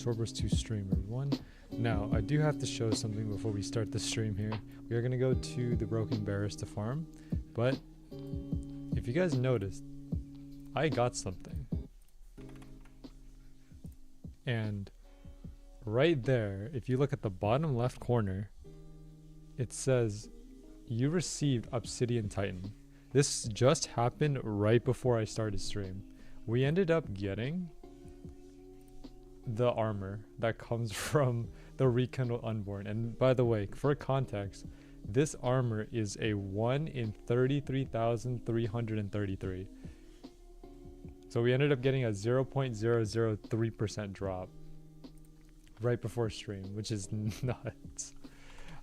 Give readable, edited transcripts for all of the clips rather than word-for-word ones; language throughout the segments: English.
Swordburst 2 stream, everyone. Now, I do have to show something before we start the stream here. We are going to go to the Broken Bearus to farm, but if you guys noticed, I got something. And right there, if you look at the bottom left corner, it says, you received Obsidian Titan. This just happened right before I started stream. We ended up getting the armor that comes from the Rekindle Unborn. And by the way, for context, this armor is a 1 in 33,333. So we ended up getting a 0.003% drop right before stream, which is nuts.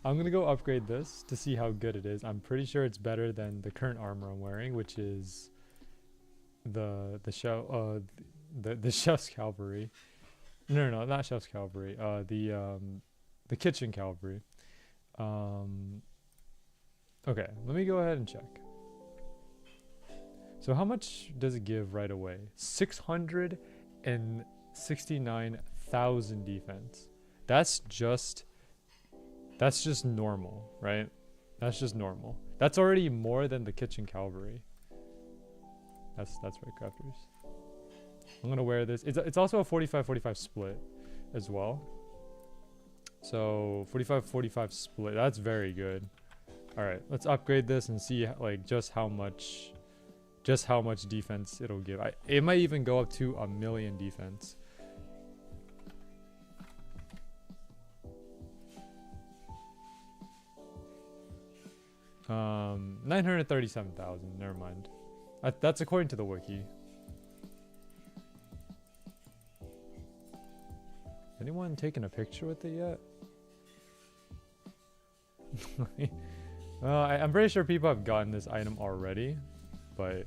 I'm gonna go upgrade this to see how good it is. I'm pretty sure it's better than the current armor I'm wearing, which is the Chef's Cavalry. No, not Chef's Cavalry. The Kitchen Cavalry. Okay, let me go ahead and check. So how much does it give right away? 669,000 defense. That's just normal, right? That's just normal. That's already more than the Kitchen Cavalry. That's right, crafters. I'm gonna wear this. It's also a 45-45 split as well. So 45-45 split. That's very good. All right, let's upgrade this and see like just how much defense it'll give. It might even go up to 1,000,000 defense. Um, 937,000. Never mind. That's according to the wiki. Anyone taken a picture with it yet? I'm pretty sure people have gotten this item already, but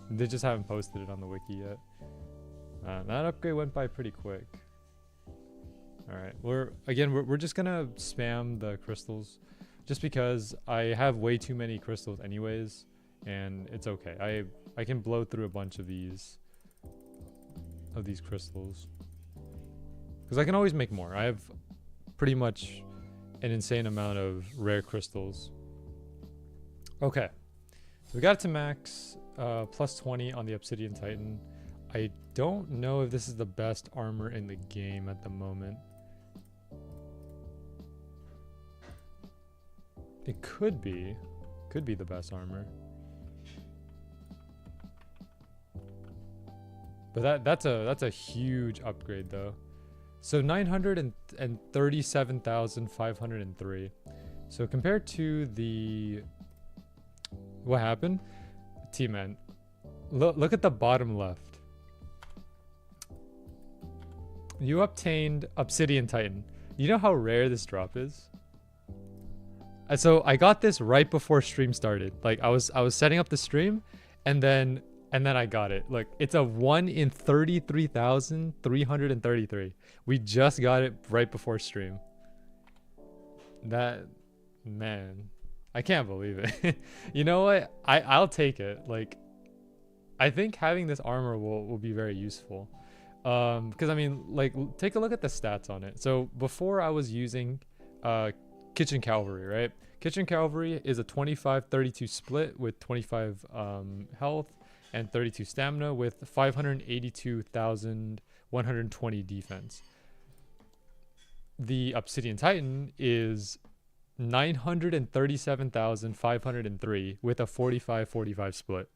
they just haven't posted it on the wiki yet. That upgrade went by pretty quick. All right, we're just gonna spam the crystals, just because I have way too many crystals anyways, and it's okay. I can blow through a bunch of these crystals, because I can always make more. I have pretty much an insane amount of rare crystals. Okay, so we got it to max, plus 20 on the Obsidian Titan. I don't know if this is the best armor in the game at the moment. It could be the best armor. But that's a huge upgrade though. So 937,503. So compared to the, what happened? T-Man, look at the bottom left. You obtained Obsidian Titan. You know how rare this drop is? So I got this right before stream started. Like I was setting up the stream, and then I got it. Like it's a 1 in 33,333. We just got it right before stream. That, man, I can't believe it. You know what? I'll take it. Like, I think having this armor will be very useful. Because I mean, like, take a look at the stats on it. So before I was using Kitchen Cavalry, right? Kitchen Cavalry is a 25-32 split with 25 health and 32 stamina with 582,120 defense. The Obsidian Titan is 937,503 with a 45-45 split.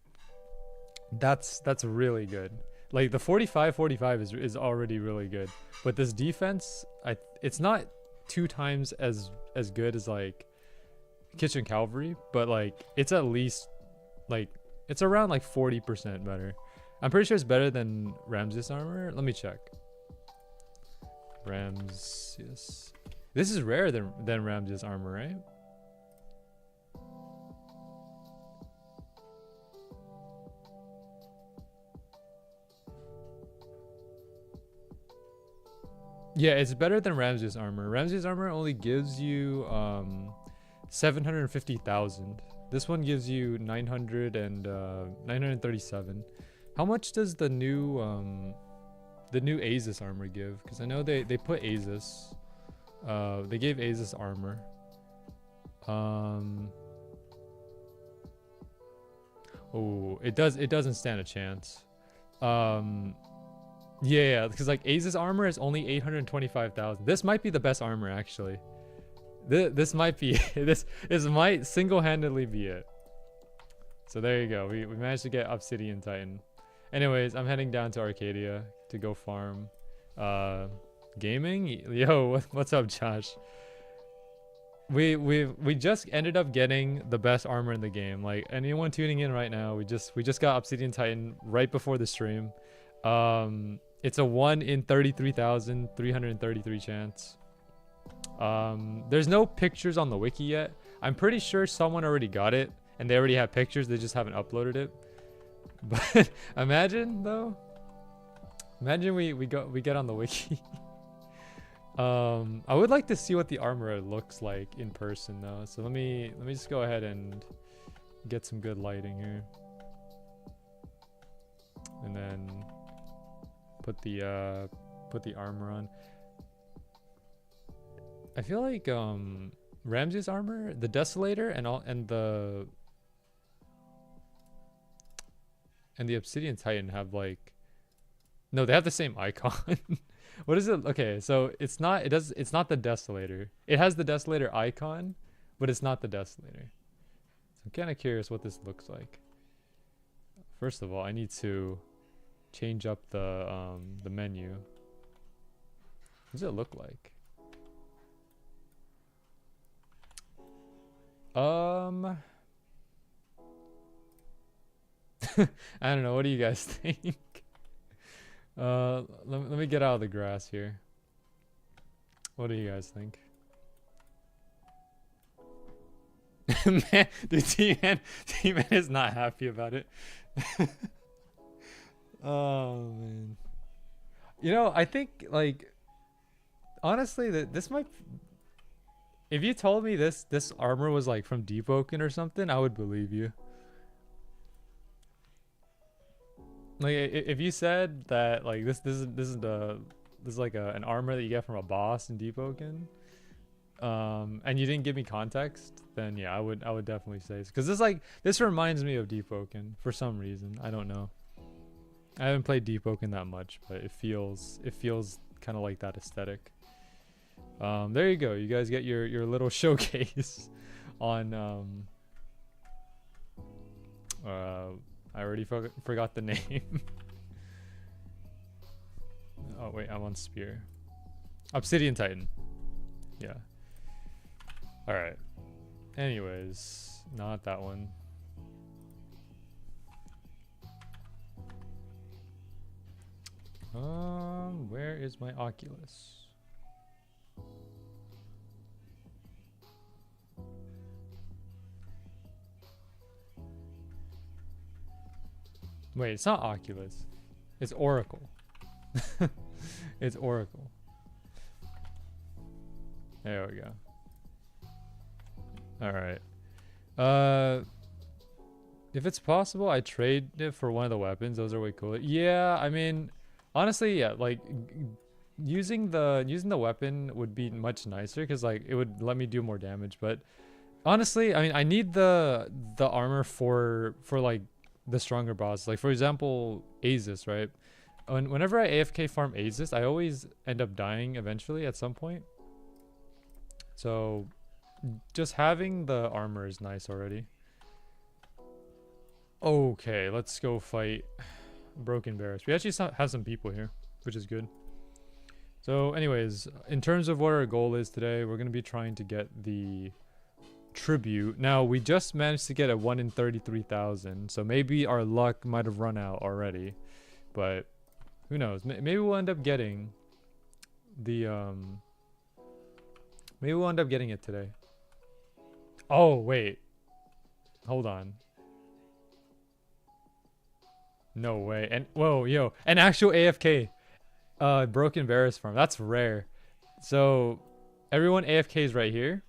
That's really good. Like the 45-45 is already really good, but this defense, it's not 2 times as good as like Kitchen Cavalry, but like it's at least like it's around like 40% better. I'm pretty sure it's better than Ramses armor. Let me check. Ramses. This is rarer than Ramses armor, right? Yeah, it's better than Ramses armor. Ramses armor only gives you 750,000. This one gives you 937. How much does the new the new Asus armor give? Because I know they put Asus. They gave Asus armor. Oh, it doesn't stand a chance. Yeah, because like Asus armor is only 825,000. This might be the best armor actually. This might be this might single-handedly be it. So there you go. We managed to get Obsidian Titan. Anyways, I'm heading down to Arcadia to go farm. Gaming? Yo, what's up, Josh? We just ended up getting the best armor in the game. Like anyone tuning in right now, we just got Obsidian Titan right before the stream. It's a 1 in 33,333 chance. There's no pictures on the wiki yet. I'm pretty sure someone already got it and they already have pictures, they just haven't uploaded it. But imagine though, imagine we get on the wiki. I would like to see what the armor looks like in person though. So let me just go ahead and get some good lighting here. And then put the armor on. I feel like Ramsey's armor, the Desolator and the Obsidian Titan have like, no, they have the same icon. What is it? Okay, so it's not the Desolator. It has the Desolator icon, but it's not the Desolator. So I'm kind of curious what this looks like. First of all, I need to change up the menu. What does it look like? I don't know. What do you guys think? Let me get out of the grass here. What do you guys think? Man, dude, T-Man is not happy about it. Oh man. You know, I think like honestly that this might, if you told me this armor was like from Deep Oaken or something, I would believe you. Like if you said that like this is like an armor that you get from a boss in Deep Oaken, and you didn't give me context, then yeah, I would definitely say, because this reminds me of Deep Oaken for some reason. I don't know. I haven't played Deep Oaken that much, but it feels kind of like that aesthetic. There you go. You guys get your little showcase on I already forgot the name. Oh wait, I'm on Spear. Obsidian Titan. Yeah. All right. Anyways, not that one. Where is my Oculus? Wait, it's not Oculus. It's Oracle. It's Oracle. There we go. All right. If it's possible, I trade it for one of the weapons. Those are way cooler. Yeah, I mean, honestly, yeah, like using the weapon would be much nicer because like it would let me do more damage. But honestly, I mean, I need the armor for like the stronger boss. Like for example, Asus, right? Whenever I AFK farm Asus, I always end up dying eventually at some point. So just having the armor is nice already. Okay, let's go fight Broken Bearus. We actually have some people here, which is good. So anyways, in terms of what our goal is today, we're going to be trying to get the tribute. Now, we just managed to get a 1 in 33,000, so maybe our luck might have run out already. But who knows? Maybe we'll end up getting the maybe we'll end up getting it today. Oh, wait. Hold on. No way. And whoa, yo, an actual AFK Broken Bearus farm. That's rare. So everyone AFKs right here,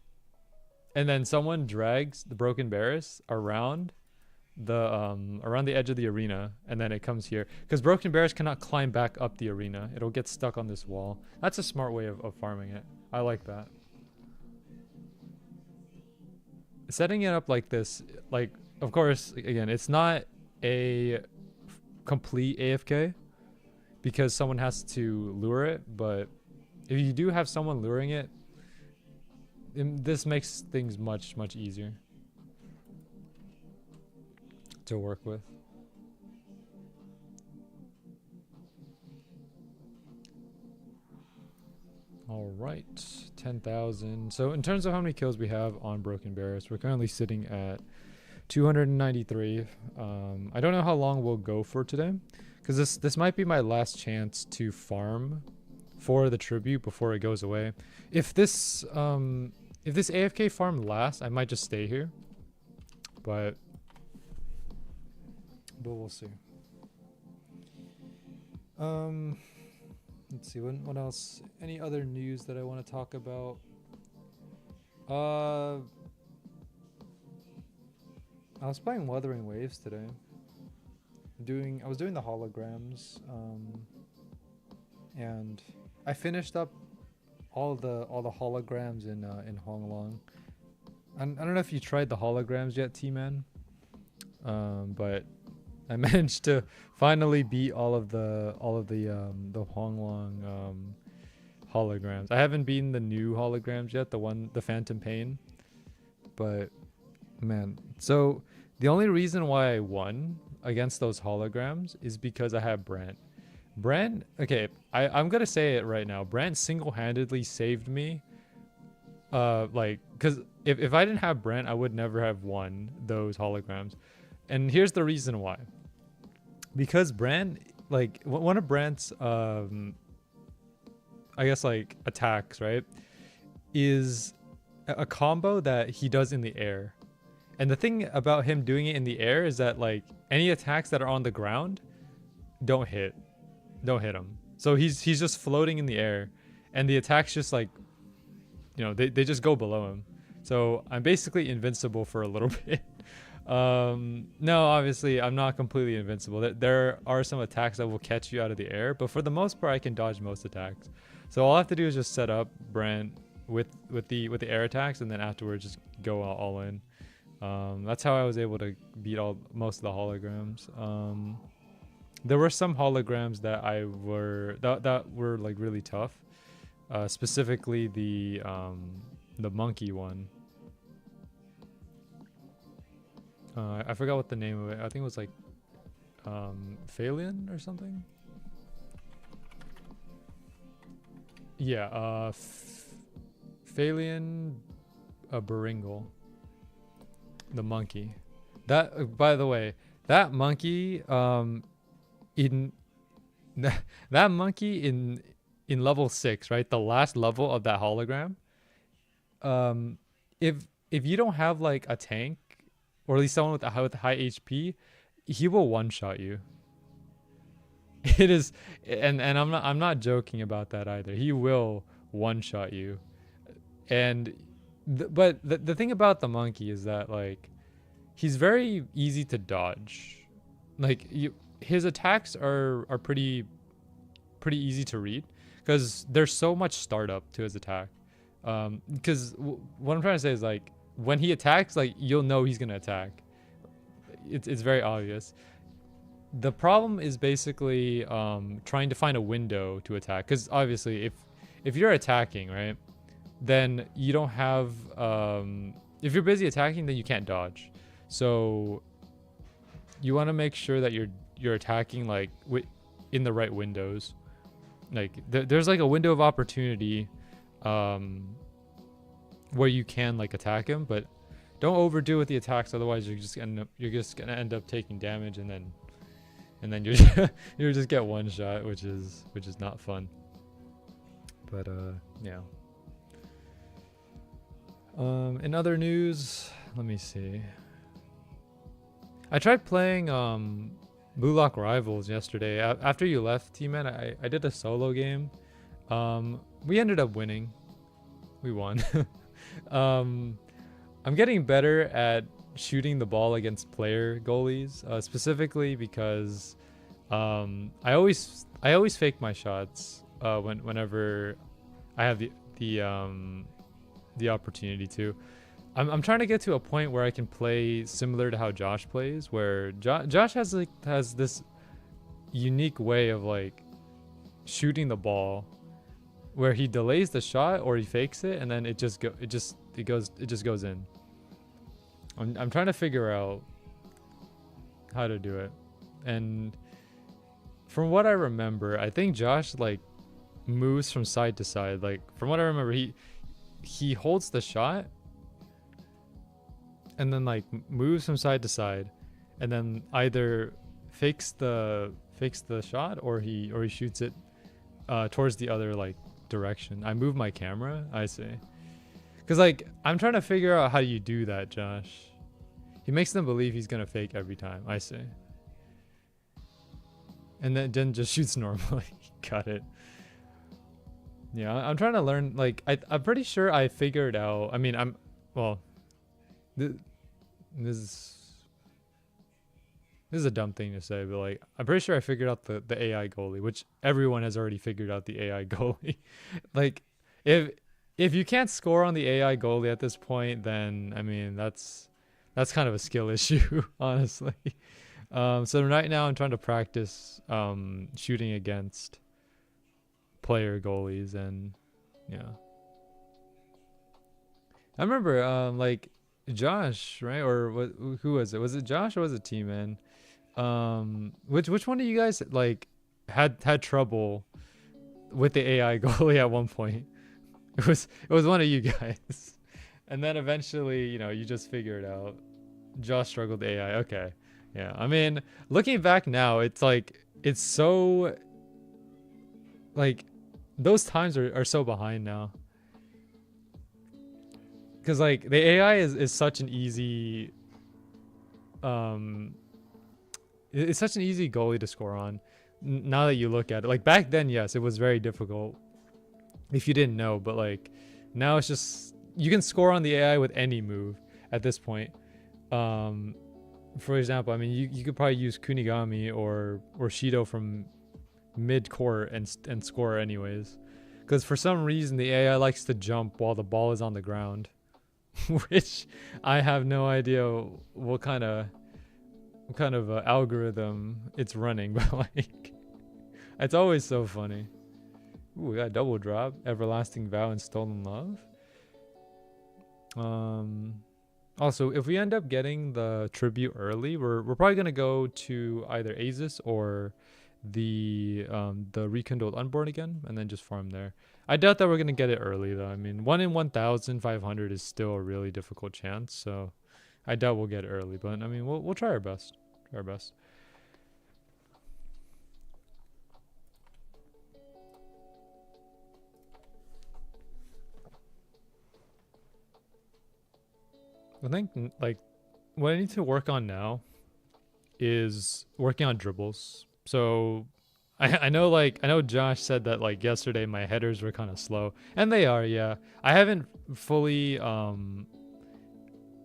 and then someone drags the Broken Bearus around around the edge of the arena, and then it comes here. Because Broken Bearus cannot climb back up the arena. It'll get stuck on this wall. That's a smart way of farming it. I like that. Setting it up like this, like, of course, again, it's not a complete AFK because someone has to lure it, but if you do have someone luring it, this makes things much easier to work with. All right, 10,000. So in terms of how many kills we have on Broken Bearus, we're currently sitting at 293. I don't know how long we'll go for today, because this might be my last chance to farm for the tribute before it goes away. If this AFK farm lasts, I might just stay here, but we'll see. Let's see, what else? Any other news that I want to talk about? I was playing Wuthering Waves today. I was doing the holograms, and I finished up all the holograms in Honglong. I don't know if you tried the holograms yet, T-Man, but I managed to finally beat all of the Honglong holograms. I haven't beaten the new holograms yet, the Phantom Pain, but man, so the only reason why I won against those holograms is because I have Brant. Okay, I'm gonna say it right now. Brant single-handedly saved me. Because if I didn't have Brant, I would never have won those holograms. And here's the reason why. Because Brant, like, one of Brant's, I guess, like, attacks, right, is a combo that he does in the air. And the thing about him doing it in the air is that, like, any attacks that are on the ground don't hit him. So he's just floating in the air, and the attacks just, like, you know, they just go below him. So I'm basically invincible for a little bit. No, obviously I'm not completely invincible. There are some attacks that will catch you out of the air, but for the most part I can dodge most attacks. So all I have to do is just set up Brant with the air attacks, and then afterwards just go all in. That's how I was able to beat most of the holograms. There were some holograms that that were like really tough. Specifically the monkey one. I forgot what the name of it. I think it was like Phalian or something. Yeah, Phalian Beringal. The monkey. That, by the way, that monkey in level 6, right? The last level of that hologram. If you don't have like a tank, or at least someone with high HP, he will one-shot you. It is, and I'm not joking about that either. He will one-shot you. And but the thing about the monkey is that, like, he's very easy to dodge. Like, his attacks are pretty easy to read, because there's so much startup to his attack. Because what I'm trying to say is, like, when he attacks, like, you'll know he's gonna attack. It's very obvious. The problem is basically trying to find a window to attack, because obviously if you're attacking, right, then you don't have if you're busy attacking, then you can't dodge. So you want to make sure that you're attacking, like, in the right windows. Like, there's like a window of opportunity where you can, like, attack him, but don't overdo with the attacks, otherwise you're just gonna end up taking damage, and then you just get one shot, which is not fun. But yeah. In other news, let me see. I tried playing Blue Lock Rivals yesterday. After you left, T-Man, I did a solo game. We ended up winning. We won. I'm getting better at shooting the ball against player goalies, specifically because I always fake my shots whenever I have the opportunity to. I'm trying to get to a point where I can play similar to how Josh plays, where Josh has this unique way of like shooting the ball where he delays the shot or he fakes it and then it just goes in. I'm trying to figure out how to do it. And from what I remember, I think Josh like moves from side to side. Like from what I remember, he holds the shot and then like moves from side to side and then either fakes the shot or he shoots it towards the other like direction. I move my camera, I see. Cause like I'm trying to figure out how you do that, Josh. He makes them believe he's gonna fake every time, I see. And then just shoots normally. Got it. Yeah, I'm trying to learn. Like I'm pretty sure I figured out. I mean, this is a dumb thing to say, but like I'm pretty sure I figured out the AI goalie, which everyone has already figured out the AI goalie. Like if you can't score on the AI goalie at this point, then I mean that's kind of a skill issue, honestly. So right now I'm trying to practice shooting against player goalies, and yeah. I remember like Josh, right? Or who was it? Was it Josh or was it T-Man? Which one of you guys like had trouble with the AI goalie at one point? It was one of you guys. And then eventually, you just figure it out. Josh struggled with AI. Okay. Yeah. I mean, looking back now, it's like it's so like those times are so behind now. Cause like the AI is such an easy it's such an easy goalie to score on. Now that you look at it, like back then, yes, it was very difficult if you didn't know, but like now it's just you can score on the AI with any move at this point. For example, I mean you could probably use Kunigami or Shido from mid court and score anyways, because for some reason the AI likes to jump while the ball is on the ground. Which I have no idea what kind of algorithm it's running, but like it's always so funny. Ooh, we got a double drop, Everlasting Vow and Stolen Love. Also, if we end up getting the tribute early, we're probably gonna go to either Azus or the Rekindled Unborn again, and then just farm there. I doubt that we're gonna get it early though. I mean, 1 in 1,500 is still a really difficult chance, so I doubt we'll get it early. But I mean, we'll try our best. Try our best. I think like what I need to work on now is working on dribbles. So I know Josh said that like yesterday my headers were kind of slow, and they are, yeah. I haven't fully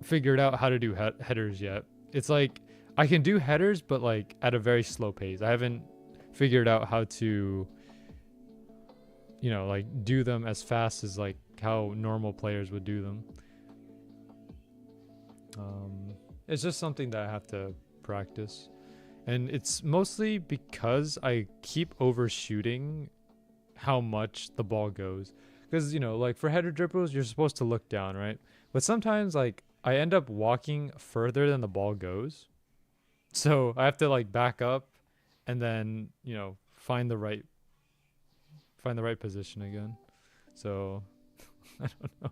figured out how to do headers yet. It's like I can do headers, but like at a very slow pace. I haven't figured out how to like do them as fast as like how normal players would do them. It's just something that I have to practice. And it's mostly because I keep overshooting how much the ball goes. Because, like for header dribbles, you're supposed to look down, right? But sometimes, like, I end up walking further than the ball goes. So I have to, like, back up and then, find the right position again. So, I don't know.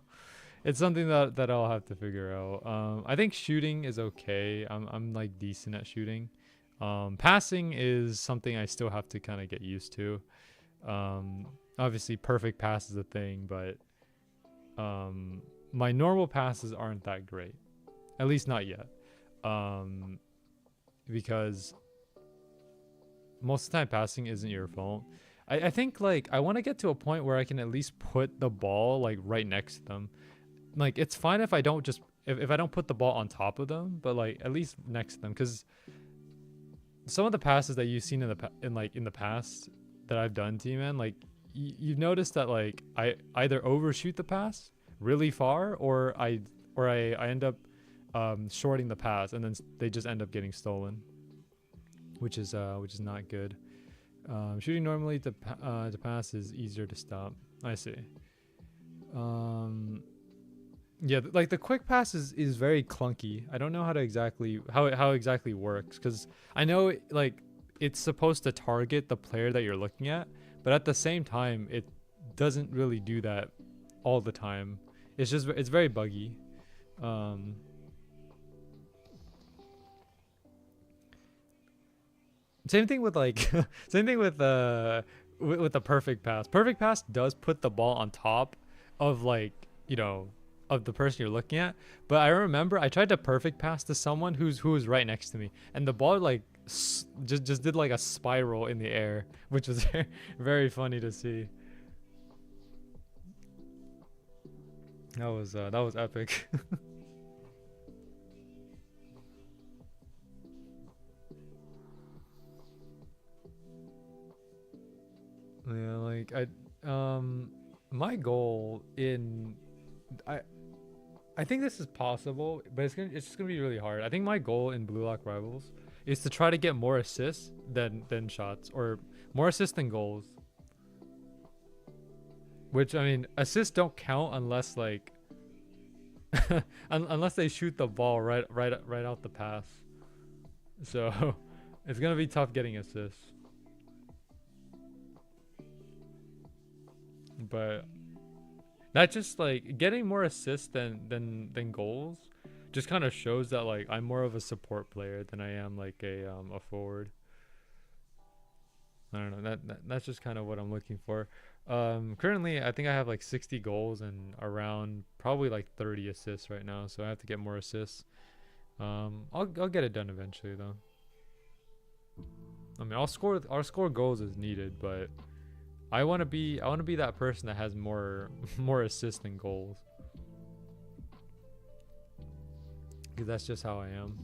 It's something that I'll have to figure out. I think shooting is okay. I'm like decent at shooting. Passing is something I still have to kind of get used to. Obviously perfect pass is a thing, but my normal passes aren't that great, at least not yet. Because most of the time passing isn't your fault. I think like I want to get to a point where I can at least put the ball like right next to them. like it's fine if I don't just if I don't put the ball on top of them, but like at least next to them, because some of the passes that you've seen in the past that I've done to you, man, like you've noticed that like I either overshoot the pass really far, or I end up shorting the pass, and then they just end up getting stolen, which is not good. Shooting normally to pass is easier to stop. I see. Yeah, like the quick pass is very clunky. I don't know how it exactly works, because I know like it's supposed to target the player that you're looking at, but at the same time it doesn't really do that all the time. It's very buggy. Same thing with like same thing with the perfect pass. Perfect pass does put the ball on top of like, you know, of the person you're looking at. But I remember I tried to perfect pass to someone who was right next to me, and the ball like just did like a spiral in the air, which was very funny to see. That was epic. Yeah, like my goal in I think this is possible, but it's just gonna be really hard. I think my goal in Blue Lock Rivals is to try to get more assists than shots, or more assists than goals. Which, I mean, assists don't count unless like unless they shoot the ball right out the pass. So it's gonna be tough getting assists. But that just like getting more assists than goals just kind of shows that like I'm more of a support player than I am like a forward. I don't know, that's just kind of what I'm looking for. Currently I think I have like 60 goals and around probably like 30 assists right now, so I have to get more assists. I'll get it done eventually though. I mean, I'll score goals as needed, but I want to be that person that has more assists than goals, because that's just how I am.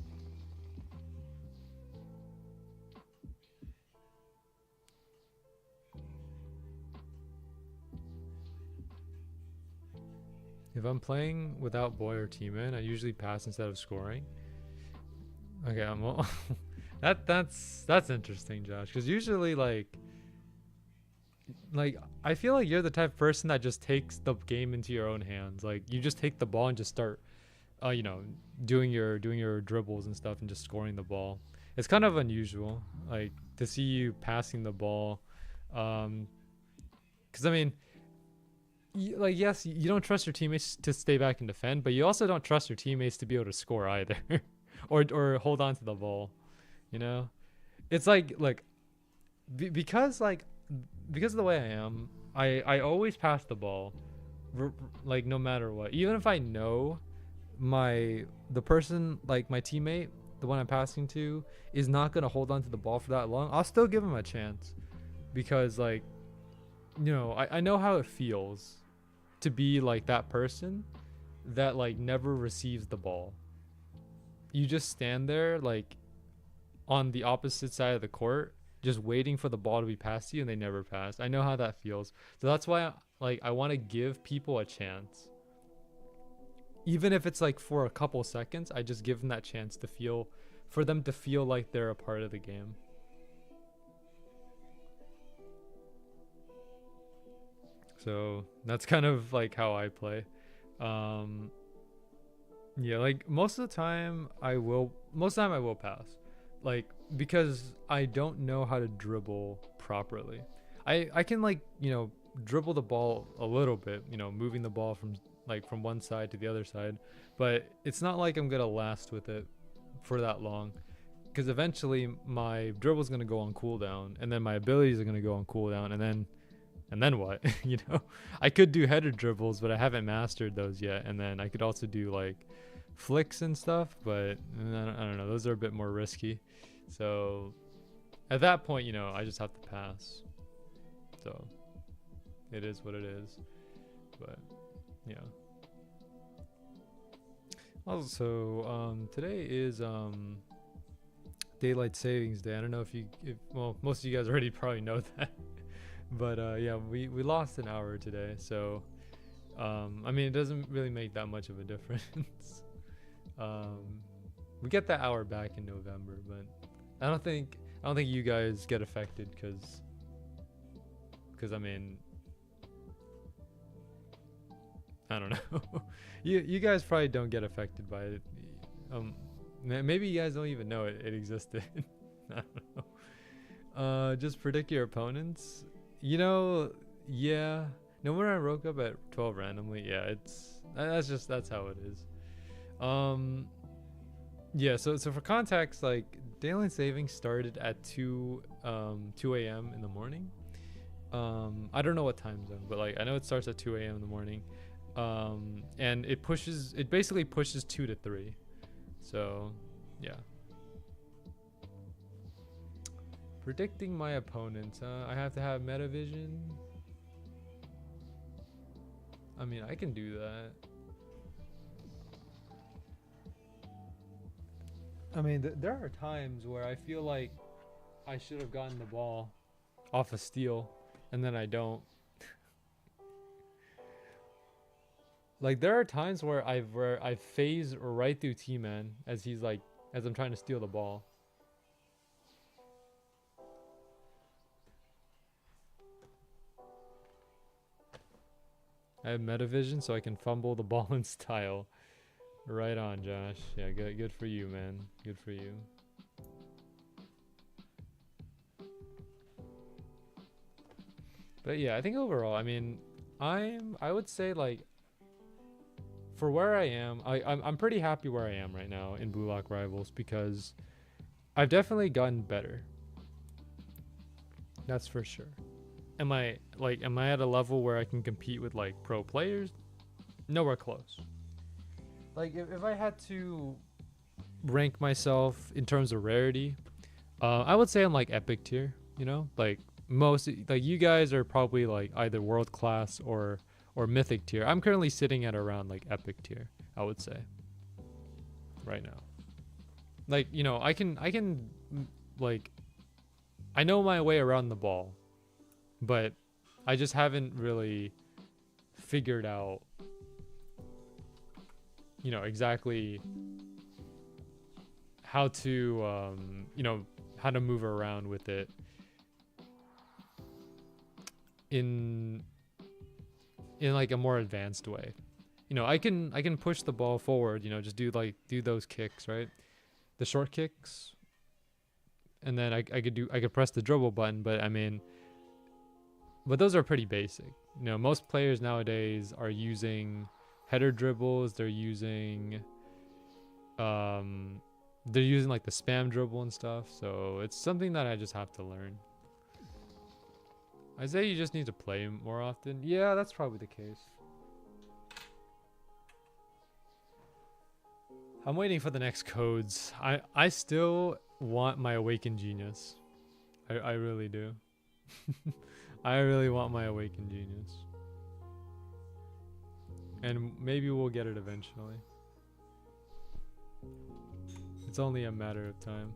If I'm playing without boy or teammate, I usually pass instead of scoring. Okay, that's interesting, Josh, because usually like I feel like you're the type of person that just takes the game into your own hands. Like you just take the ball and just start you know, doing your dribbles and stuff and just scoring the ball. It's kind of unusual like to see you passing the ball, because I mean, yes, you don't trust your teammates to stay back and defend, but you also don't trust your teammates to be able to score either. or hold on to the ball, you know. It's like because of the way I am, I always pass the ball, like no matter what. Even if I know the person, like my teammate, the one I'm passing to, is not gonna hold on to the ball for that long, I'll still give him a chance, because like, you know, I know how it feels to be like that person that like never receives the ball. You just stand there like on the opposite side of the court, just waiting for the ball to be passed to you, and they never pass. I know how that feels. So that's why I want to give people a chance. Even if it's like for a couple seconds, I just give them that chance for them to feel like they're a part of the game. So that's kind of like how I play. Yeah, like most of the time I will pass. Like, because I don't know how to dribble properly. I can like, you know, dribble the ball a little bit, you know, moving the ball from one side to the other side, but it's not like I'm gonna last with it for that long, because eventually my dribble is gonna go on cooldown, and then my abilities are gonna go on cooldown, and then what? You know, I could do header dribbles, but I haven't mastered those yet, and then I could also do like flicks and stuff, but I don't know, those are a bit more risky. So at that point, you know, I just have to pass. So it is what it is. But yeah, Also, today is daylight savings day. I don't know if well, most of you guys already probably know that, but yeah, we lost an hour today, so I mean, it doesn't really make that much of a difference. We get that hour back in November, but I don't think you guys get affected because I mean, I don't know. you guys probably don't get affected by it. Maybe you guys don't even know it existed. I don't know. Just predict your opponents. You know, yeah. No, when I woke up at 12 randomly, yeah, that's how it is. Yeah, so for context, like daylight savings started at 2 a.m. in the morning. I don't know what time zone, but like I know it starts at 2 a.m. in the morning. And it basically pushes 2 to 3. So, yeah. Predicting my opponents, I have to have metavision. I mean, I can do that. I mean, there are times where I feel like I should have gotten the ball off a steal, and then I don't. Like, there are times where I've phased right through T-Man as I'm trying to steal the ball. I have metavision, so I can fumble the ball in style. Right on, Josh. Yeah, good for you, man. Good for you. But yeah, I think overall, I mean, I would say like, for where I am, I'm pretty happy where I am right now in Blue Lock Rivals because I've definitely gotten better. That's for sure. Am I at a level where I can compete with like pro players? Nowhere close. Like if I had to rank myself in terms of rarity, I would say I'm like epic tier, you know? Like you guys are probably like either world class or mythic tier. I'm currently sitting at around like epic tier, I would say. Right now. Like, you know, I can like I know my way around the ball, but I just haven't really figured out, you know, exactly how to you know, how to move around with it in like a more advanced way. You know, I can push the ball forward, you know, just do those kicks, right? The short kicks. And then I could press the dribble button, but I mean, but those are pretty basic. You know, most players nowadays are using header dribbles, they're using like the spam dribble and stuff, so it's something that I just have to learn. I say you just need to play more often. Yeah, that's probably the case. I'm waiting for the next codes. I still want my Awakened Genius. I really do. I really want my Awakened Genius. And maybe we'll get it eventually. It's only a matter of time.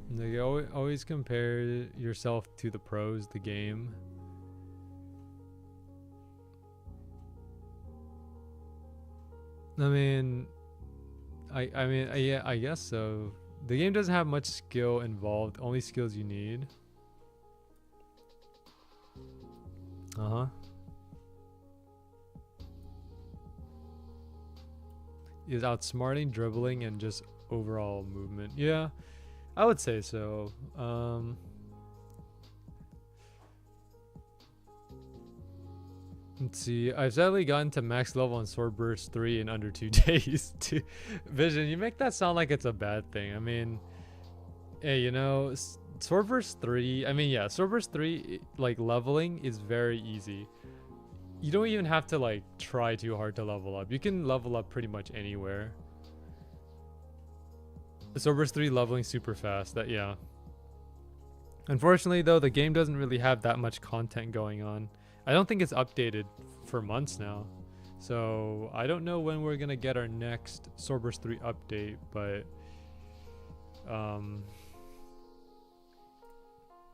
Like, always compare yourself to the pros, the game. I mean, yeah, I guess so. The game doesn't have much skill involved, only skills you need. Uh-huh. Is outsmarting, dribbling, and just overall movement. Yeah, I would say so. Let's see. I've sadly gotten to max level on Swordburst 3 in under 2 days. Vision, you make that sound like it's a bad thing. I mean, hey, you know, Swordburst 3, I mean, yeah, Swordburst 3, like, leveling is very easy. You don't even have to, like, try too hard to level up. You can level up pretty much anywhere. Swordburst 3 leveling super fast. That, yeah. Unfortunately, though, the game doesn't really have that much content going on. I don't think it's updated for months now. So I don't know when we're gonna get our next Swordburst 3 update, but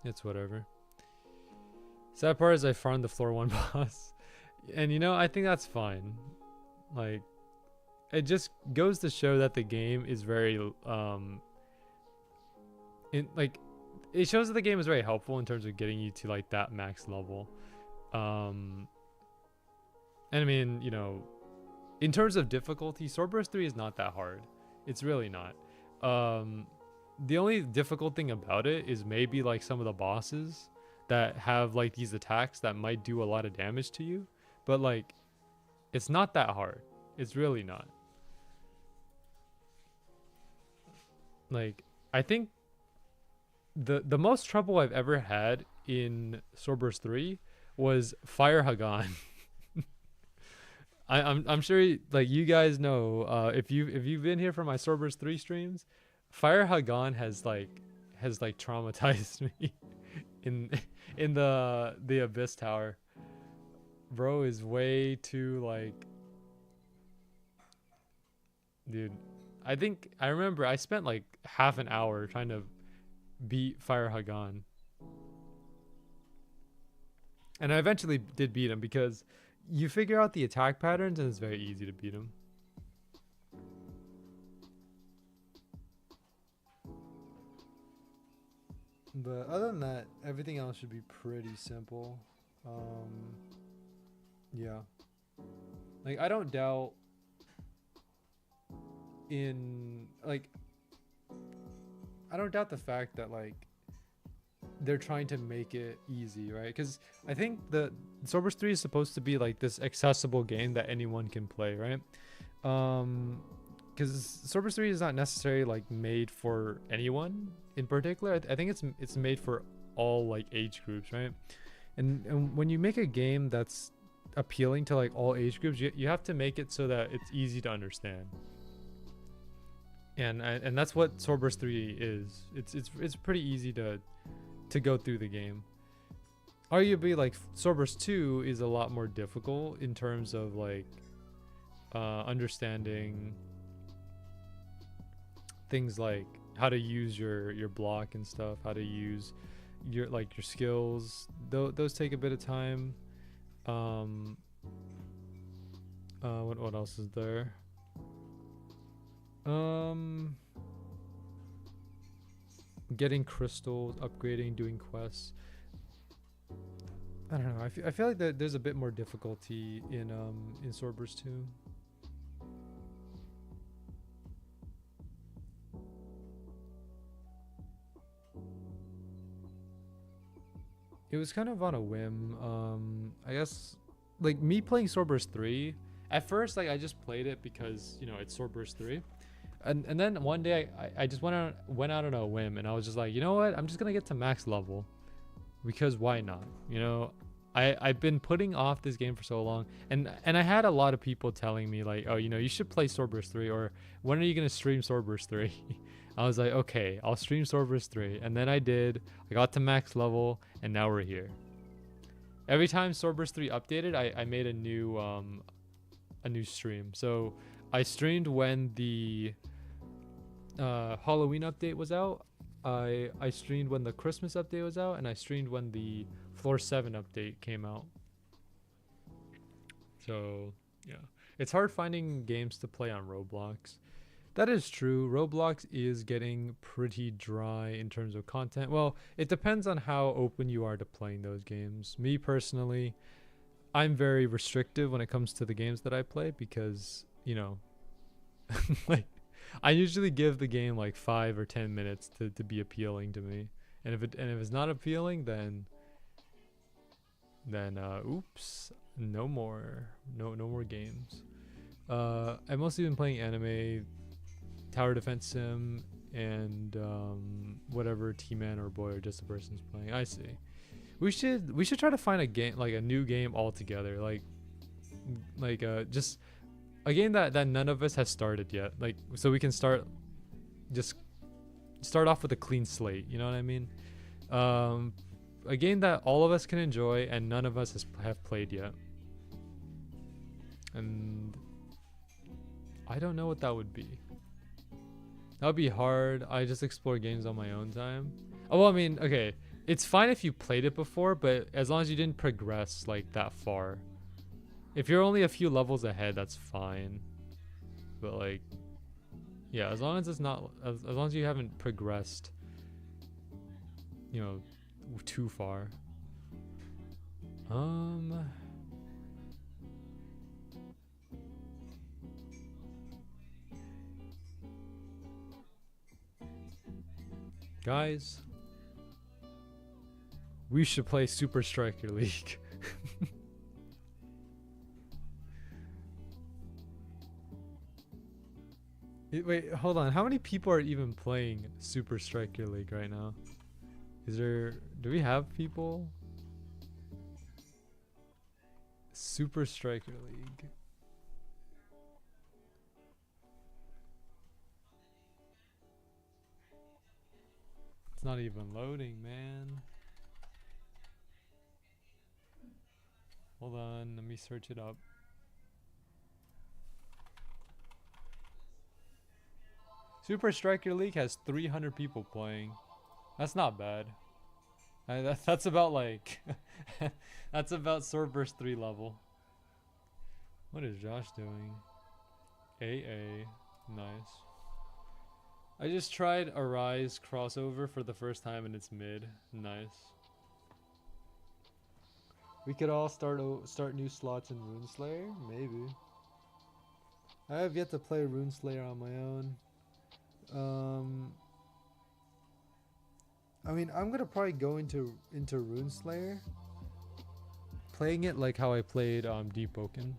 it's whatever. Sad part is I farmed the floor 1 boss. And you know, I think that's fine. Like, it just goes to show that the game is very it shows that the game is very helpful in terms of getting you to like that max level. And I mean, you know, in terms of difficulty, Swordburst 3 is not that hard. It's really not. The only difficult thing about it is maybe like some of the bosses that have like these attacks that might do a lot of damage to you, but like it's not that hard. It's really not. Like, I think the most trouble I've ever had in Swordburst 3 was Fire Hagan. I'm sure like you guys know, if you've been here for my Swordburst 3 streams, Fire Hagan has traumatized me in the Abyss Tower. Bro is way too like, dude, I remember I spent like half an hour trying to beat Fire Hagan. And I eventually did beat him because you figure out the attack patterns and it's very easy to beat him. But other than that, everything else should be pretty simple. Yeah. Like, I don't doubt I don't doubt the fact that like they're trying to make it easy, right? Because I think the Swordburst 3 is supposed to be like this accessible game that anyone can play, right? Because Swordburst 3 is not necessarily like made for anyone in particular. I think it's made for all like age groups, right? And when you make a game that's appealing to like all age groups, you have to make it so that it's easy to understand. And that's what Swordburst 3 is. It's pretty easy to go through the game. Arguably, like Swordburst 2 is a lot more difficult in terms of like understanding things like how to use your block and stuff, how to use your skills. Those take a bit of time. What else is there? Getting crystals, upgrading, doing quests. I don't know. I feel like there's a bit more difficulty in Swordburst 2. It was kind of on a whim. I guess like me playing Swordburst 3. At first, like I just played it because, you know, it's Swordburst 3. And then one day I just went out on a whim, and I was just like, you know what? I'm just gonna get to max level, because why not? You know, I've been putting off this game for so long, and I had a lot of people telling me like, oh, you know, you should play Swordburst 3, or when are you gonna stream Swordburst 3? I was like, okay, I'll stream Swordburst 3, and then I did. I got to max level, and now we're here. Every time Swordburst 3 updated, I made a new stream. So I streamed when the Halloween update was out. I streamed when the Christmas update was out, and I streamed when the Floor 7 update came out. So yeah, it's hard finding games to play on Roblox. That is true. Roblox is getting pretty dry in terms of content. Well, it depends on how open you are to playing those games. Me personally, I'm very restrictive when it comes to the games that I play, because, you know, like I usually give the game like 5 or 10 minutes to be appealing to me. And if it's not appealing, then oops, no more games. I've mostly been playing anime, tower defense sim, and whatever T-Man or Boy or Just a Person's playing. I see. We should try to find a game, like a new game altogether, like just a game that none of us has started yet, like, so we can start off with a clean slate, you know what I mean? A game that all of us can enjoy and none of us have played yet. And I don't know what that would be. That would be hard. I just explore games on my own time. Oh, well, I mean, okay. It's fine if you played it before, but as long as you didn't progress like that far. If you're only a few levels ahead, that's fine. But like, yeah, as long as it's not, as long as you haven't progressed, you know, too far. Guys, we should play Super Striker League. Wait, hold on. How many people are even playing Super Striker League right now? Do we have people? Super Striker League. It's not even loading, man. Hold on, let me search it up. Super Striker League has 300 people playing. That's not bad. That's about like that's about Swordburst 3 level. What is Josh doing? AA, nice. I just tried Arise crossover for the first time and it's mid. Nice. We could all start new slots in Runeslayer, maybe. I have yet to play Runeslayer on my own. I mean, I'm gonna probably go into Runeslayer, playing it like how I played Deep Oaken,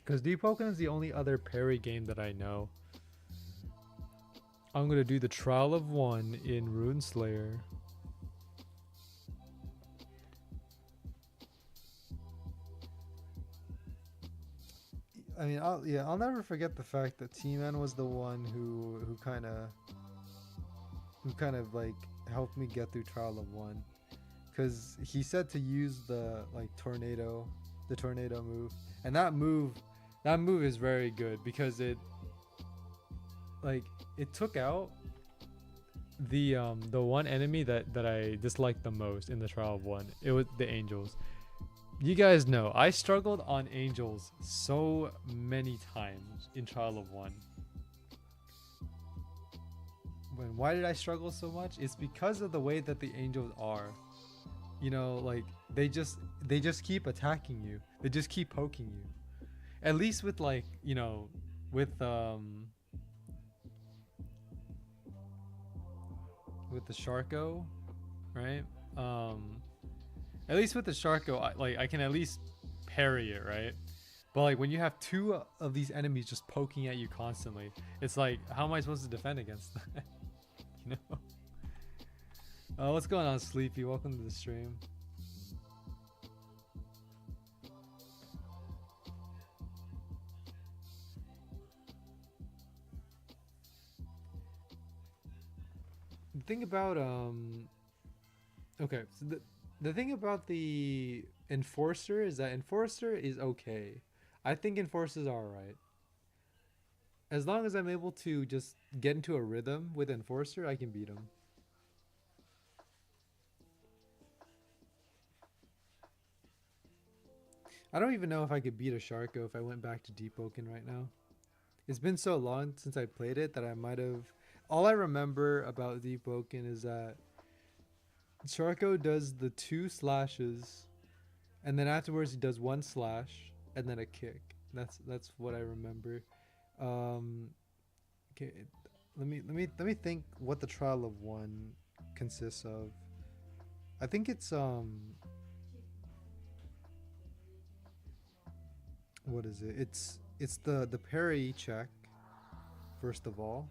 because Deep Oaken is the only other parry game that I know. I'm gonna do the Trial of One in Runeslayer. I mean, I'll never forget the fact that T-Man was the one who kind of like helped me get through Trial of One, because he said to use the tornado move, and that move is very good because it took out the one enemy that I disliked the most in the Trial of One. It was the Angels. You guys know I struggled on Angels so many times in Trial of One. Why did I struggle so much? It's because of the way that the Angels are. You know, like they just keep attacking you. They just keep poking you. At least with with the Sharko, right? At least with the Sharko, I can at least parry it, right? But like when you have two of these enemies just poking at you constantly, it's like, how am I supposed to defend against that? You know? What's going on, Sleepy? Welcome to the stream. The thing about okay, so the thing about the Enforcer is that Enforcer is okay. I think Enforcers are alright. As long as I'm able to just get into a rhythm with Enforcer, I can beat him. I don't even know if I could beat a Sharko if I went back to Deep Oaken right now. It's been so long since I played it that I might have... All I remember about Deep Oaken is that Sharko does the 2 slashes, and then afterwards he does 1 slash and then a kick. That's what I remember. Okay, let me think what the Trial of One consists of. I think it's what is it? It's the parry check first of all,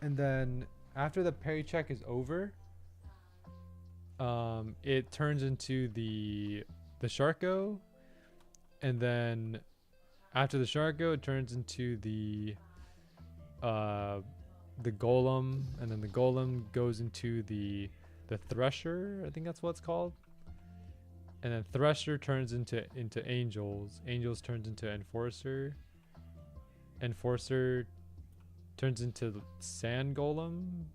and then after the parry check is over, it turns into the Sharko, and then after the Sharko it turns into the Golem, and then the Golem goes into the the Thresher, I think that's what it's called. And then Thresher turns into Angels. Angels turns into Enforcer. Enforcer turns into Sand Golem.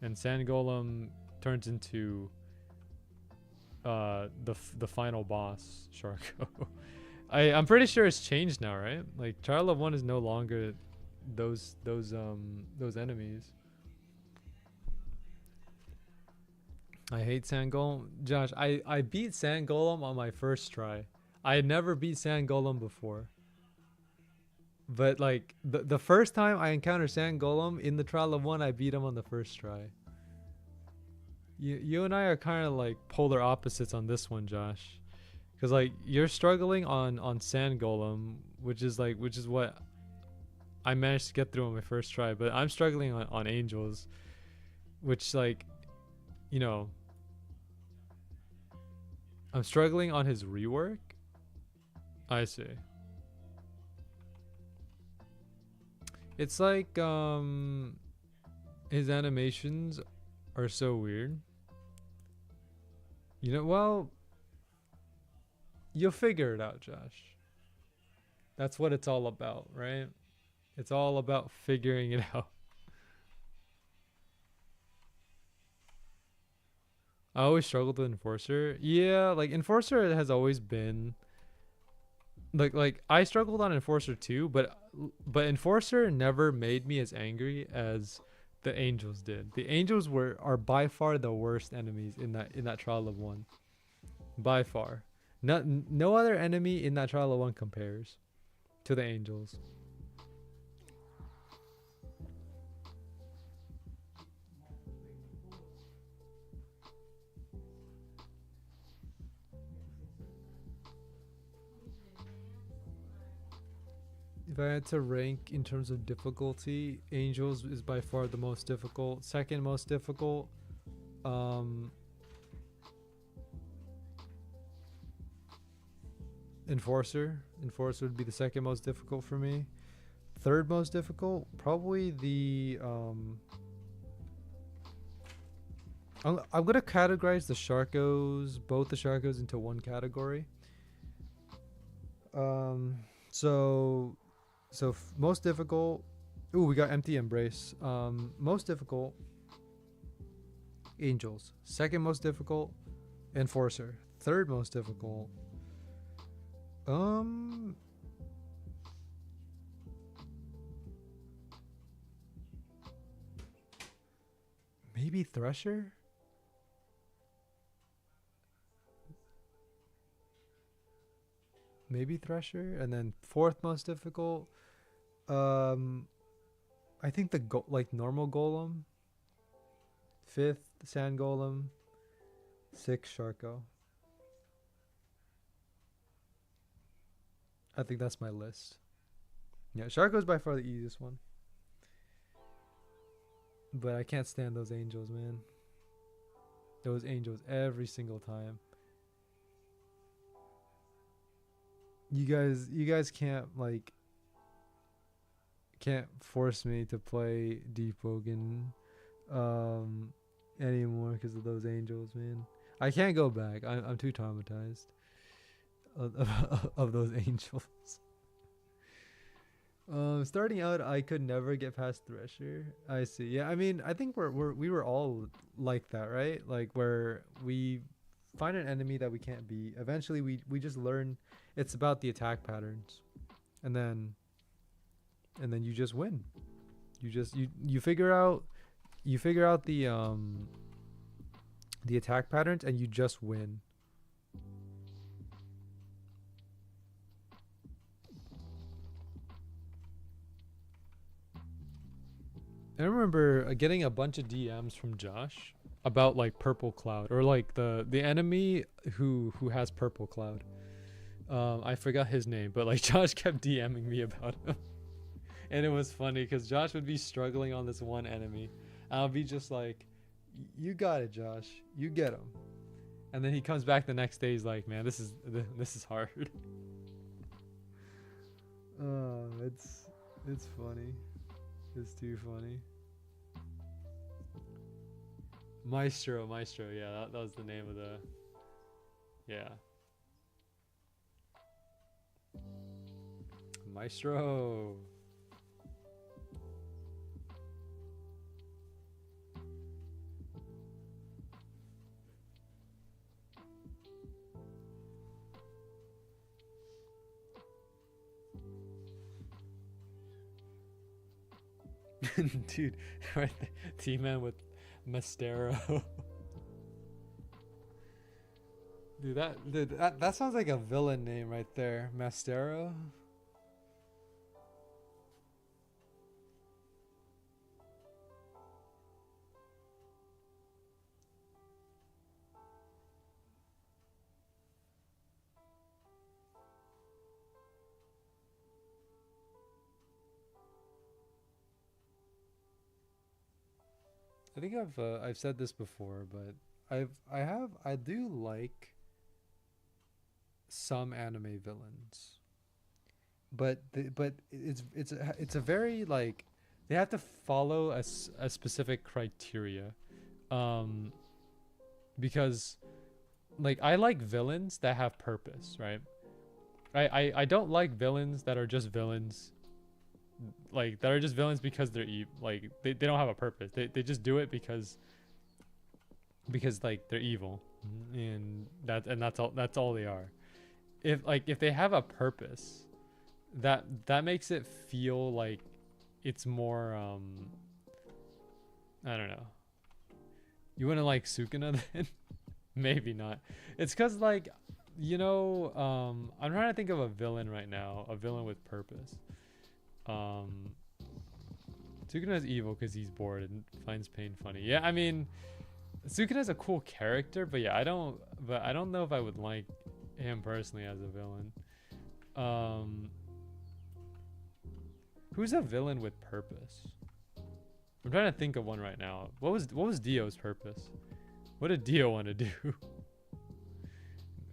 And Sand Golem turns into the final boss, Sharko. I'm pretty sure it's changed now, right? Like Trial of 1 is no longer those enemies. I hate Sand Golem. Josh, I beat Sand Golem on my first try. I had never beat Sand Golem before. But like the first time I encountered Sand Golem in the Trial of 1, I beat him on the first try. You and I are kind of like polar opposites on this one, Josh. Cause like you're struggling on Sand Golem, which is what I managed to get through on my first try, but I'm struggling on Angels, which like, you know, I'm struggling on his rework. I see. It's like his animations are so weird. You know, well, you'll figure it out, Josh. That's what it's all about, right? It's all about figuring it out. I always struggled with Enforcer. Yeah, like Enforcer has always been like I struggled on Enforcer too, but Enforcer never made me as angry as the Angels did. The Angels are by far the worst enemies in that Trial of 1. By far. No other enemy in that Trial of 1 compares to the Angels. If I had to rank in terms of difficulty, Angels is by far the most difficult. Second most difficult, Enforcer. Enforcer would be the second most difficult for me. Third most difficult, probably the I'm gonna categorize the Sharkos, both the Sharkos, into one category. So most difficult. Ooh, we got Empty Embrace. Most difficult, Angels. Second most difficult, Enforcer. Third most difficult, maybe Thresher. Maybe Thresher, and then fourth most difficult, I think like normal Golem. Fifth, Sand Golem. Sixth, Sharko. I think that's my list. Yeah, Sharko's by far the easiest one. But I can't stand those Angels, man. Those Angels every single time. You guys can't force me to play Deep Wogan anymore because of those Angels, man. I can't go back. I'm too traumatized of those Angels. Starting out, I could never get past Thresher. I see. Yeah, I mean, I think we were all like that, right? Like where we find an enemy that we can't beat. Eventually, we just learn it's about the attack patterns, and then you just win. You figure out the attack patterns, and you just win. I remember getting a bunch of DMs from Josh about like Purple Cloud, or like the enemy who has Purple Cloud. I forgot his name, but like Josh kept DMing me about him. And it was funny because Josh would be struggling on this one enemy. I'll be just like, you got it, Josh. You get him. And then he comes back the next day. He's like, man, this is hard. It's funny. It's too funny. Maestro. Yeah, that was the name of the. Yeah. Maestro. Dude, right there. T-Man with Mastero. Dude, that sounds like a villain name right there. Mastero. I think I've said this before, but I do like some anime villains, but it's a very like they have to follow a specific criteria, um, because like I like villains that have purpose, right? I don't like villains that are just villains, like that are just villains because they're like they don't have a purpose. They just do it because like they're evil, and that's all they are. If they have a purpose, that makes it feel like it's more I don't know. You wouldn't like Sukuna then? Maybe not. It's cuz like I'm trying to think of a villain right now, a villain with purpose. Sukuna's evil because he's bored and finds pain funny. Yeah, I mean, Sukuna's a cool character, but yeah, I don't know if I would like him personally as a villain. Who's a villain with purpose? I'm trying to think of one right now. What was Dio's purpose? What did Dio want to do?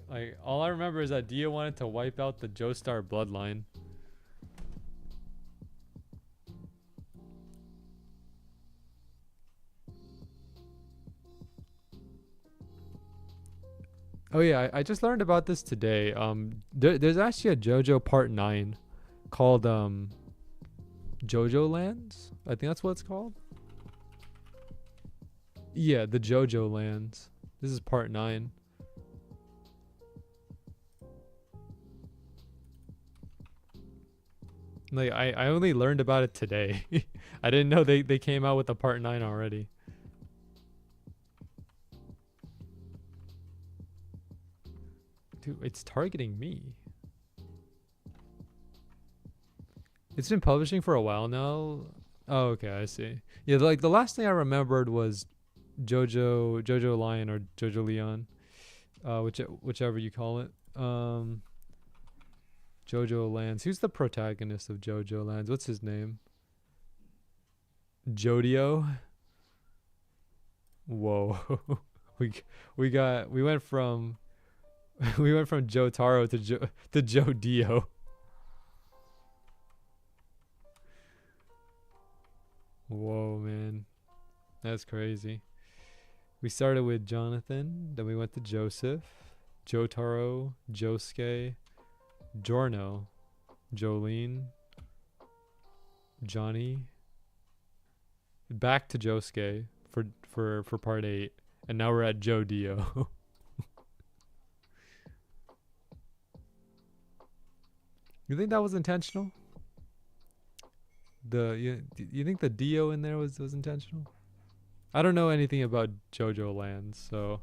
Like, all I remember is that Dio wanted to wipe out the Joestar bloodline. Oh yeah, I just learned about this today. There's actually a JoJo Part 9 called JoJo Lands. I think that's what it's called. Yeah, the JoJo Lands. This is Part 9. Like I only learned about it today. I didn't know they came out with a Part 9 already. Dude, it's targeting me. It's been publishing for a while now. Oh, okay, I see. Yeah, like the last thing I remembered was Jojo Lion or Jojo Leon, whichever you call it. Jojo Lands. Who's the protagonist of Jojo Lands? What's his name? Jodio. Whoa, we went from Jotaro to Joe Dio. Whoa, man, that's crazy. We started with Jonathan, then we went to Joseph, Jotaro, Josuke, Giorno, Jolene, Johnny, back to Josuke for part 8, and now we're at Joe Dio. You think that was intentional? You think the Dio in there was intentional? I don't know anything about JoJo Land, so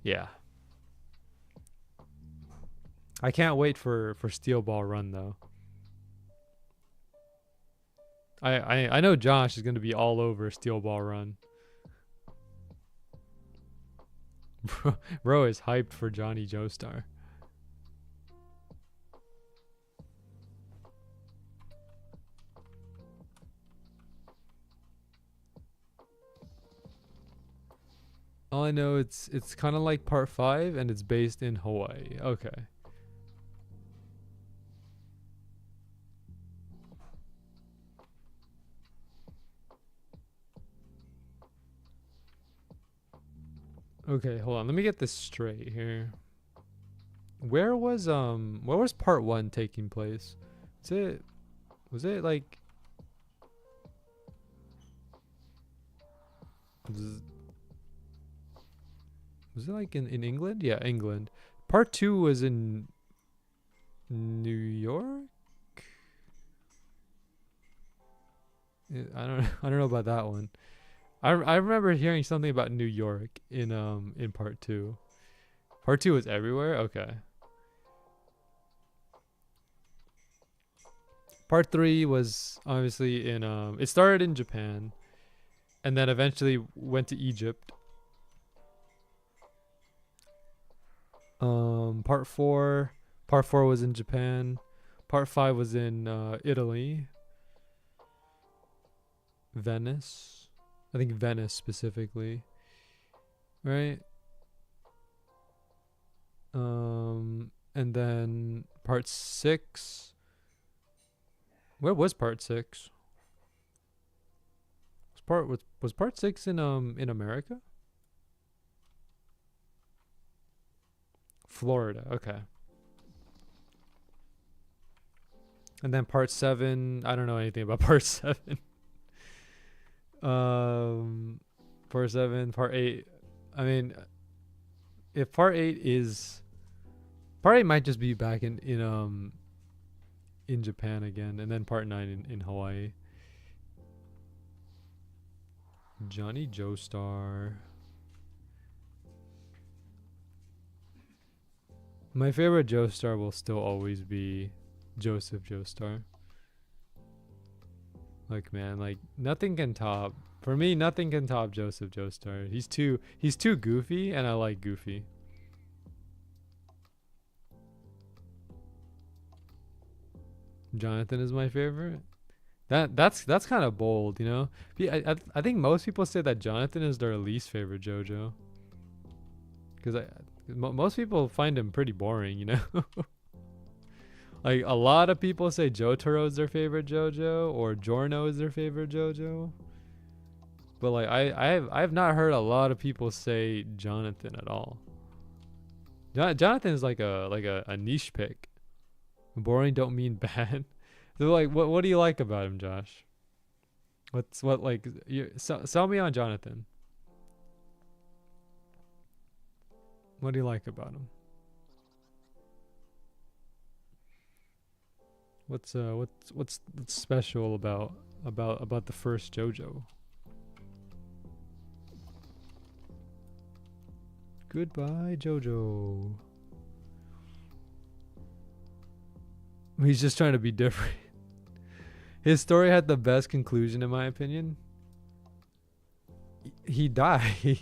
yeah. I can't wait for Steel Ball Run though. I know Josh is gonna be all over Steel Ball Run. Bro is hyped for Johnny Joestar. All I know it's kind of like part 5 and it's based in Hawaii. Okay. Okay, hold on. Let me get this straight here. Where was part 1 taking place? Was it like was it like in England? Yeah, England. Part 2 was in New York? I don't know about that one. I remember hearing something about New York in part 2. Part 2 was everywhere? Okay. Part 3 was obviously in it started in Japan and then eventually went to Egypt. Part 4 was in Japan. Part 5 was in Italy. Venice. I think Venice specifically. Right? And then part 6. Where was part 6? Was part 6 in America? Florida. Okay. And then part 7, I don't know anything about part 7. Part 7, part 8. I mean, if part 8 might just be back in Japan again, and then part 9 in Hawaii. Johnny Joestar. My favorite Joestar will still always be Joseph Joestar. Like, man, like nothing can top. For me, nothing can top Joseph Joestar. He's too goofy, and I like goofy. Jonathan is my favorite. That's kind of bold, you know. I think most people say that Jonathan is their least favorite JoJo. Because most people find him pretty boring, you know. Like a lot of people say Jotaro is their favorite JoJo or Giorno is their favorite JoJo. But like I've not heard a lot of people say Jonathan at all. Jonathan is like a niche pick. Boring don't mean bad. So like what do you like about him, Josh? Sell me on Jonathan. What do you like about him? What's special about the first JoJo? Goodbye, JoJo. He's just trying to be different. His story had the best conclusion, in my opinion. He died.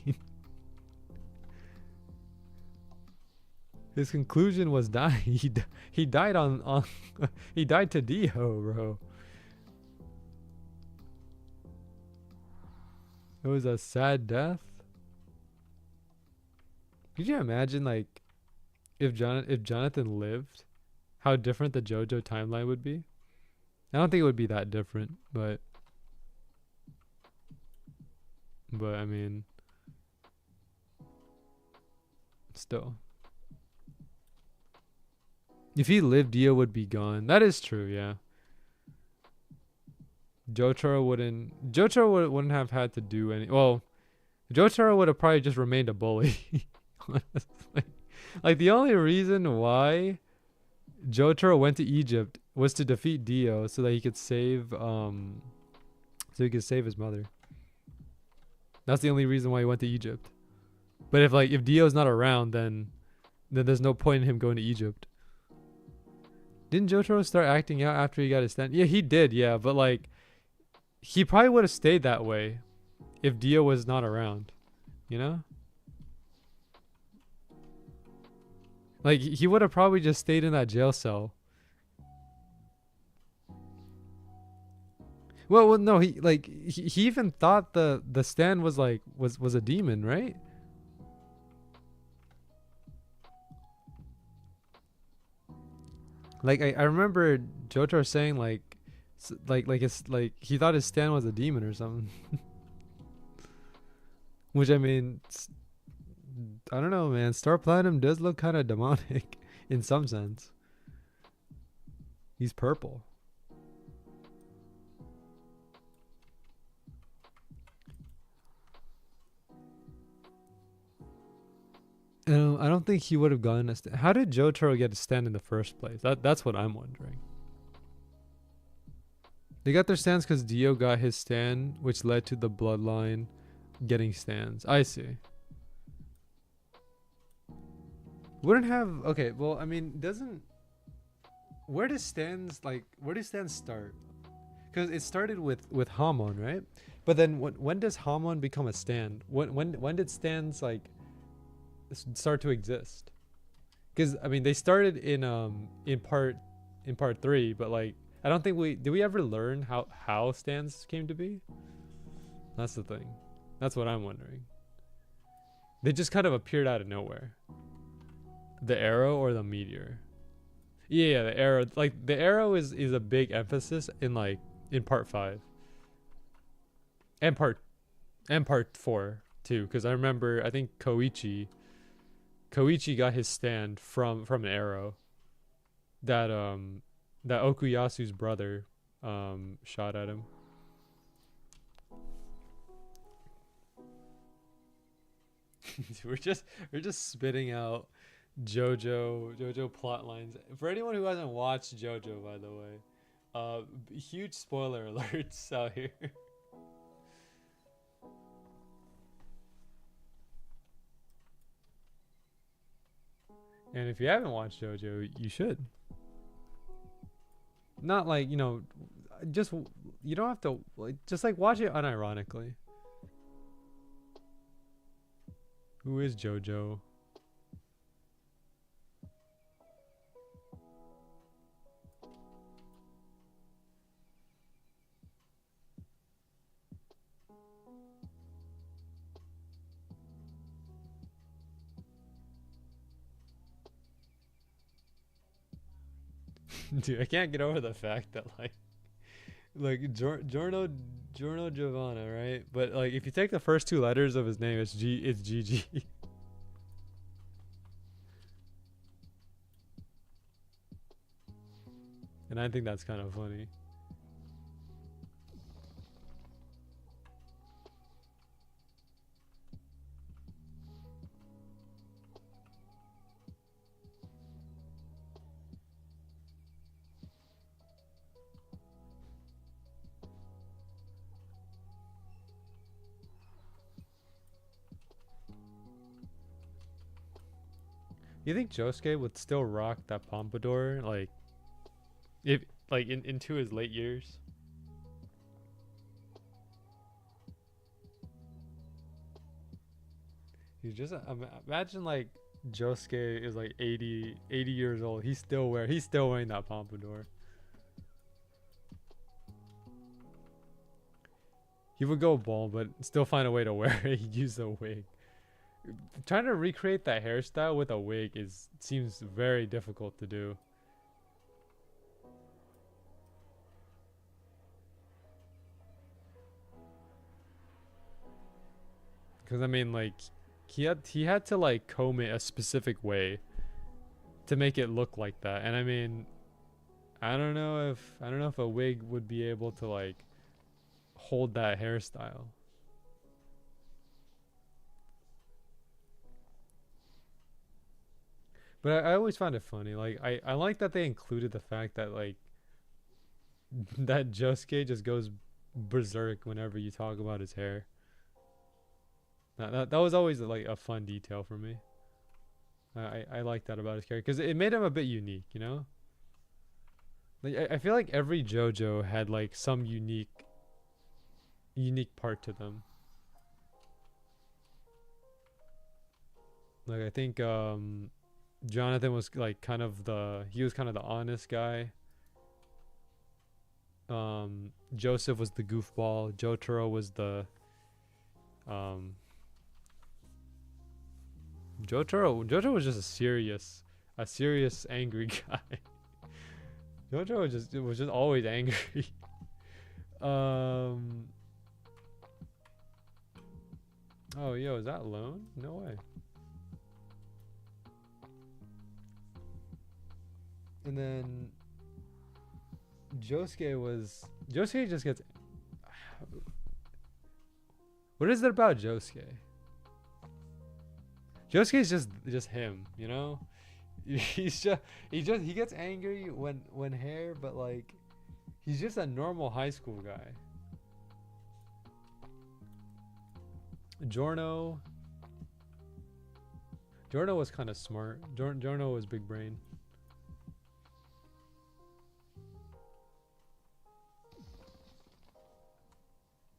His conclusion was dying. He died on he died to Dio, bro. It was a sad death. Could you imagine, like, if Jonathan lived, how different the JoJo timeline would be? I don't think it would be that different, but I mean, still. If he lived, Dio would be gone. That is true, yeah. Jotaro wouldn't have had to do any. Well, Jotaro would have probably just remained a bully. Honestly. Like the only reason why Jotaro went to Egypt was to defeat Dio so that he could save his mother. That's the only reason why he went to Egypt. But if Dio's not around, then there's no point in him going to Egypt. Didn't Jotaro start acting out after he got his stand? Yeah, he did, yeah, but like he probably would have stayed that way if Dio was not around, you know? Like he would have probably just stayed in that jail cell. Well, no, he even thought the stand was was a demon, right? Like I remember Jotaro saying it's like he thought his stand was a demon or something. Which I mean, I don't know, man. Star Platinum does look kind of demonic in some sense. He's purple. I don't think he would have gotten a stand. How did Jotaro get a stand in the first place? That's what I'm wondering. They got their stands because Dio got his stand, which led to the bloodline getting stands. I see. Wouldn't have... Okay, well, I mean, doesn't... Where do stands start? Because it started with Hamon, right? But then when does Hamon become a stand? When did stands, like, start to exist? Because, I mean, they started in part 3, but, like, I don't think did we ever learn how stands came to be? That's the thing. That's what I'm wondering. They just kind of appeared out of nowhere. The arrow or the meteor? Yeah, the arrow. Like, the arrow is a big emphasis in, like, in part 5. And part 4 too, because I remember, I think Koichi got his stand from an arrow that Okuyasu's brother shot at him. we're just spitting out JoJo plot lines. For anyone who hasn't watched JoJo, by the way, huge spoiler alerts out here. And if you haven't watched JoJo, you should. Not like, you know, just, you don't have to, like, just like watch it unironically. Who is JoJo? Dude, I can't get over the fact that, like Giorno Giovanna, right? But, like, if you take the first 2 letters of his name, it's GG. And I think that's kind of funny. You think Josuke would still rock that pompadour, like, if, like, into his late years? He's just imagine, like, Josuke is like 80 years old. He's still wearing that pompadour. He would go bald, but still find a way to wear it. He'd use a wig. Trying to recreate that hairstyle with a wig seems very difficult to do. Because, I mean, like, he had to, like, comb it a specific way to make it look like that. And, I mean, I don't know if a wig would be able to, like, hold that hairstyle. But I always find it funny. Like, I like that they included the fact that, like, that Josuke just goes berserk whenever you talk about his hair. That was always, like, a fun detail for me. I like that about his character because it made him a bit unique, you know? Like, I feel like every JoJo had, like, some unique part to them. Like, I think Jonathan was, like, kind of the honest guy. Joseph was the goofball. Jotaro was the Jotaro was just a serious angry guy. Jotaro was just always angry. Oh, yo, is that Lone? No way. And then Josuke just gets. What is it about Josuke? Josuke's just him, you know? He gets angry when hair, but like he's just a normal high school guy. Giorno was kind of smart. Giorno was big brain.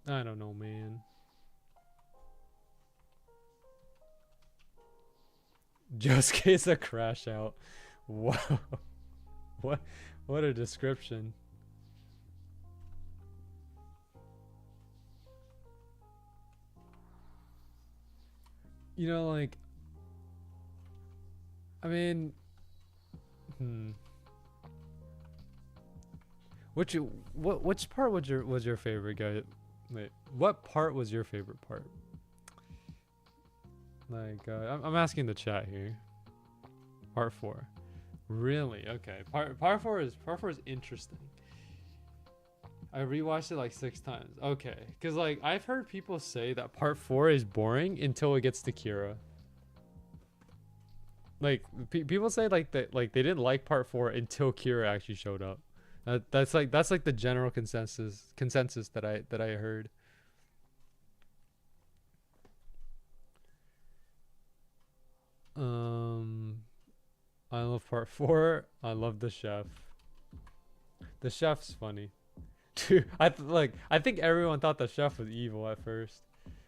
I don't know, man. Josuke's a crash out. Wow. What a description. You know, like, I mean, which part was your favorite, guy? Wait, what part was your favorite part? Like, I'm asking the chat here. Part 4. Really? Okay. Part 4 is interesting. I rewatched it like 6 times. Okay, because like I've heard people say that part 4 is boring until it gets to Kira. Like people say like that, like they didn't like part 4 until Kira actually showed up. That's like the general consensus that I heard. I love part 4. I love the chef. The chef's funny. Dude, I think everyone thought the chef was evil at first.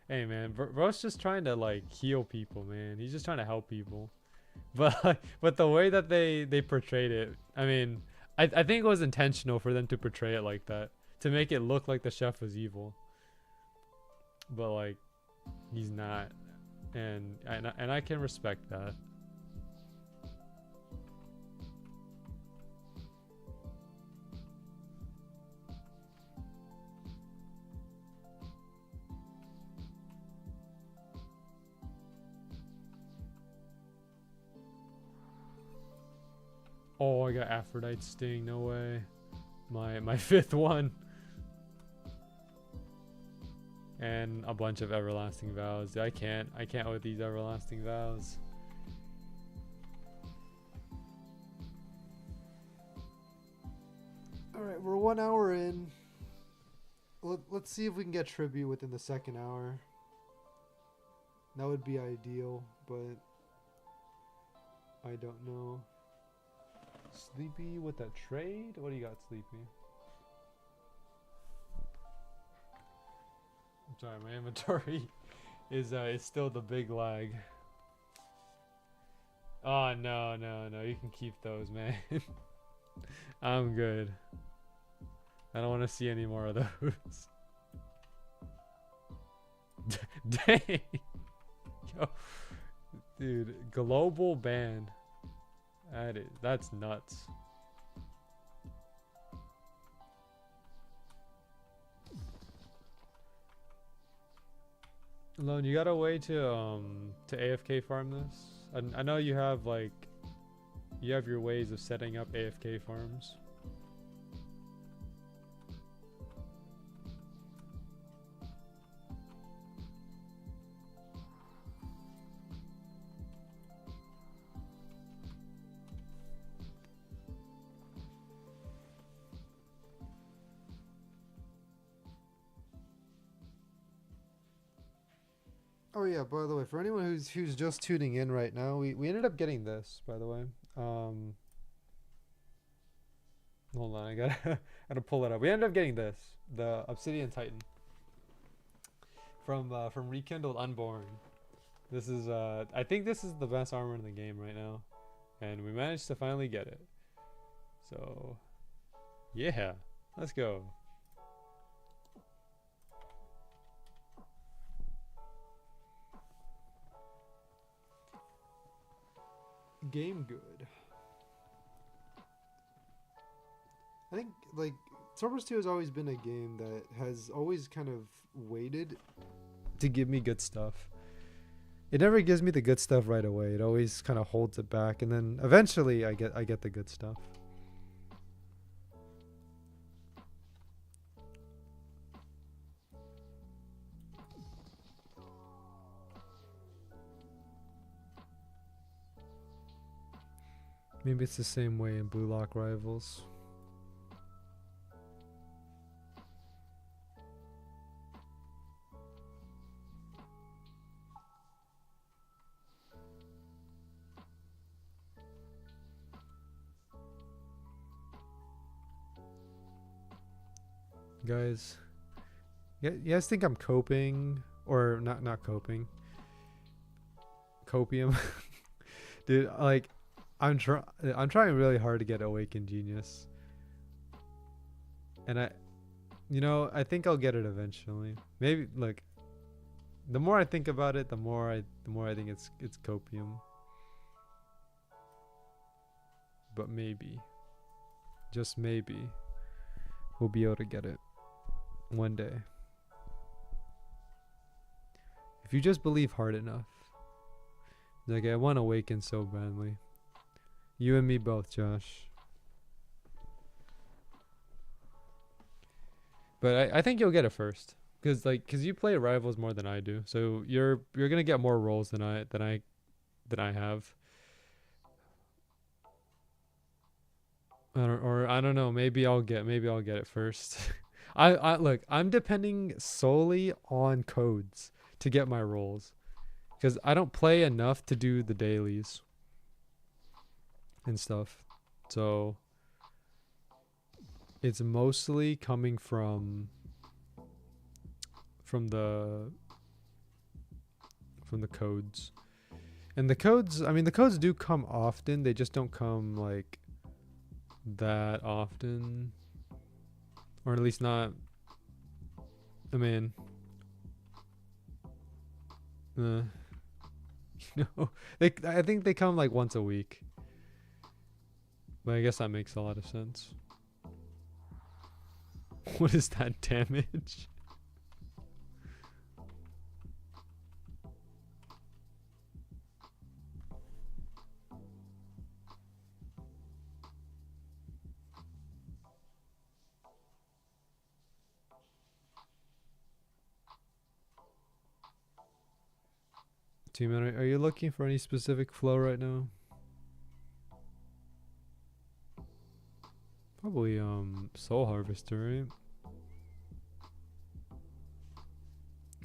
Hey man, bro's just trying to like heal people, man. He's just trying to help people. But the way that they portrayed it, I mean, I think it was intentional for them to portray it like that, to make it look like the chef was evil. But like, he's not, and I can respect that. Oh, I got Aphrodite Sting. No way. My 5th one. And a bunch of Everlasting Vows. I can't with these Everlasting Vows. Alright, we're 1 hour in. Let's see if we can get tribute within the 2nd hour. That would be ideal, but I don't know. Sleepy with that trade? What do you got, Sleepy? I'm sorry, my inventory is still the big lag. Oh no, you can keep those, man. I'm good. I don't want to see any more of those. Dang. Yo. Dude, global ban. That's nuts. Alone, you got a way to AFK farm this? I know you have like your ways of setting up AFK farms. Oh yeah, by the way, for anyone who's just tuning in right now, we ended up getting this, by the way. Hold on, I gotta pull it up. We ended up getting this, the Obsidian Titan from Rekindled Unborn. This is I think this is the best armor in the game right now, and we managed to finally get it. So yeah, let's go. Game good. I think like Swordburst 2 has always been a game that has always kind of waited to give me good stuff. It never gives me the good stuff right away. It always kind of holds it back, and then eventually I get the good stuff. Maybe it's the same way in Blue Lock Rivals. Guys, you guys think I'm coping or not coping? Copium, dude. Like, I'm trying really hard to get Awakened Genius, and I think I'll get it eventually. Maybe like, the more I think about it, the more I think it's copium. But maybe, just maybe, we'll be able to get it one day. If you just believe hard enough. Like, I want Awaken so badly. You and me both, Josh. But I think you'll get it first, cause you play Rivals more than I do, so you're gonna get more rolls than I have. I don't know. Maybe I'll get it first. I look. I'm depending solely on codes to get my rolls, because I don't play enough to do the dailies and stuff. So it's mostly coming from the codes. And the codes, I mean, the codes do come often. They just don't come like that often, or at least not. I mean, you know, I think they come like once a week. But I guess that makes a lot of sense. What is that damage? Team, are you looking for any specific flow right now? Probably Soul Harvester, right?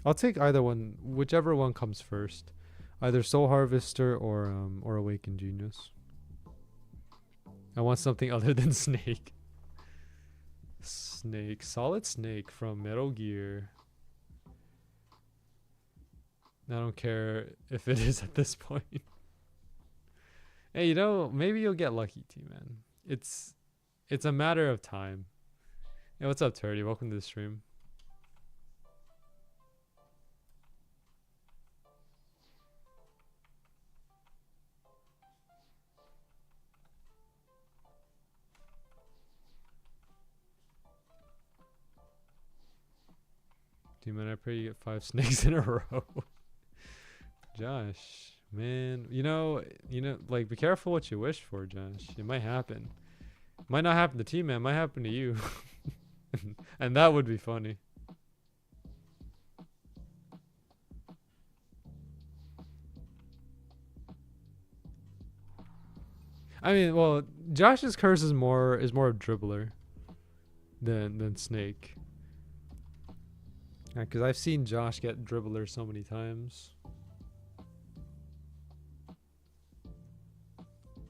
I'll take either one, whichever one comes first. Either Soul Harvester or Awakened Genius. I want something other than Snake. Snake, Solid Snake from Metal Gear. I don't care if it is at this point. Hey, you know, maybe you'll get lucky, T-Man. It's a matter of time. Hey, what's up, Turdy? Welcome to the stream. T-Man, I pray you get 5 snakes in a row. Josh, man, you know, like, be careful what you wish for, Josh. It might happen. Might not happen to T-Man, might happen to you. And that would be funny. I mean, well, Josh's curse is more of dribbler than Snake. Yeah, because I've seen Josh get dribbler so many times.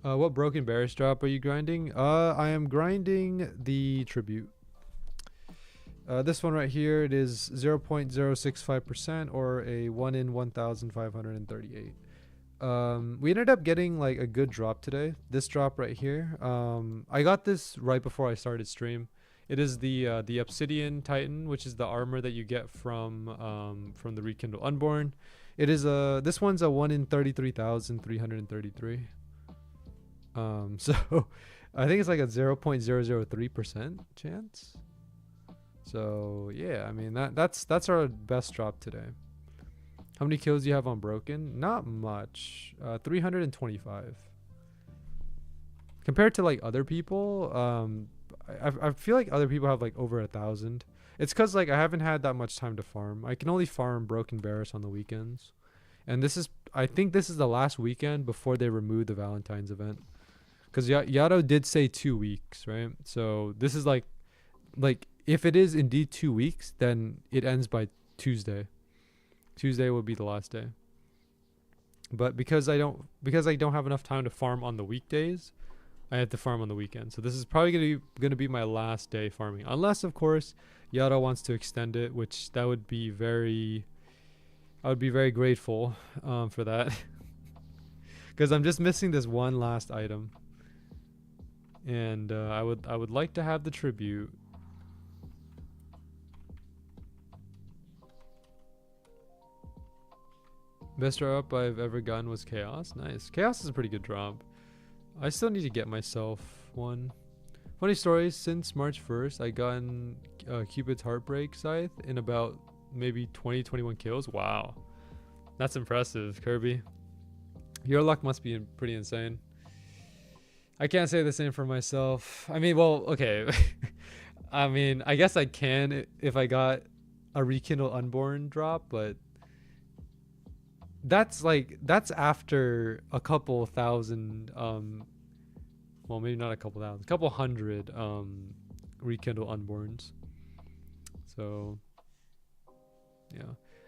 What broken Bearus drop are you grinding? I am grinding the tribute. This one right here, it is 0.065% or a 1 in 1,538. We ended up getting like a good drop today. This drop right here. I got this right before I started stream. It is the Obsidian Titan, which is the armor that you get from the Rekindle Unborn. It is this one's a 1 in 33,333. So I think it's like a 0.003% chance. So yeah, I mean that's our best drop today. How many kills do you have on broken? Not much. 325. Compared to like other people, I feel like other people have like over 1,000. It's cause like I haven't had that much time to farm. I can only farm broken Bearus on the weekends, and I think this is the last weekend before they remove the Valentine's event. because Yato did say 2 weeks, right? So this is like if it is indeed 2 weeks, then it ends by Tuesday. Tuesday will be the last day. But because I don't have enough time to farm on the weekdays, I have to farm on the weekend. So this is probably gonna be my last day farming, unless of course Yato wants to extend it, which I would be very grateful for that, because I'm just missing this one last item, and I would like to have the tribute. Best drop I've ever gotten was Chaos. Nice. Chaos is a pretty good drop. I still need to get myself one. Funny story, since March 1st, I gotten Cupid's Heartbreak Scythe in about maybe 21 kills. Wow. That's impressive, Kirby. Your luck must be pretty insane. I can't say the same for myself. I mean, well, okay. I mean, I guess I can if I got a Rekindle Unborn drop, but that's after a couple thousand, well, maybe not a couple thousand, a couple hundred Rekindle Unborns. So yeah,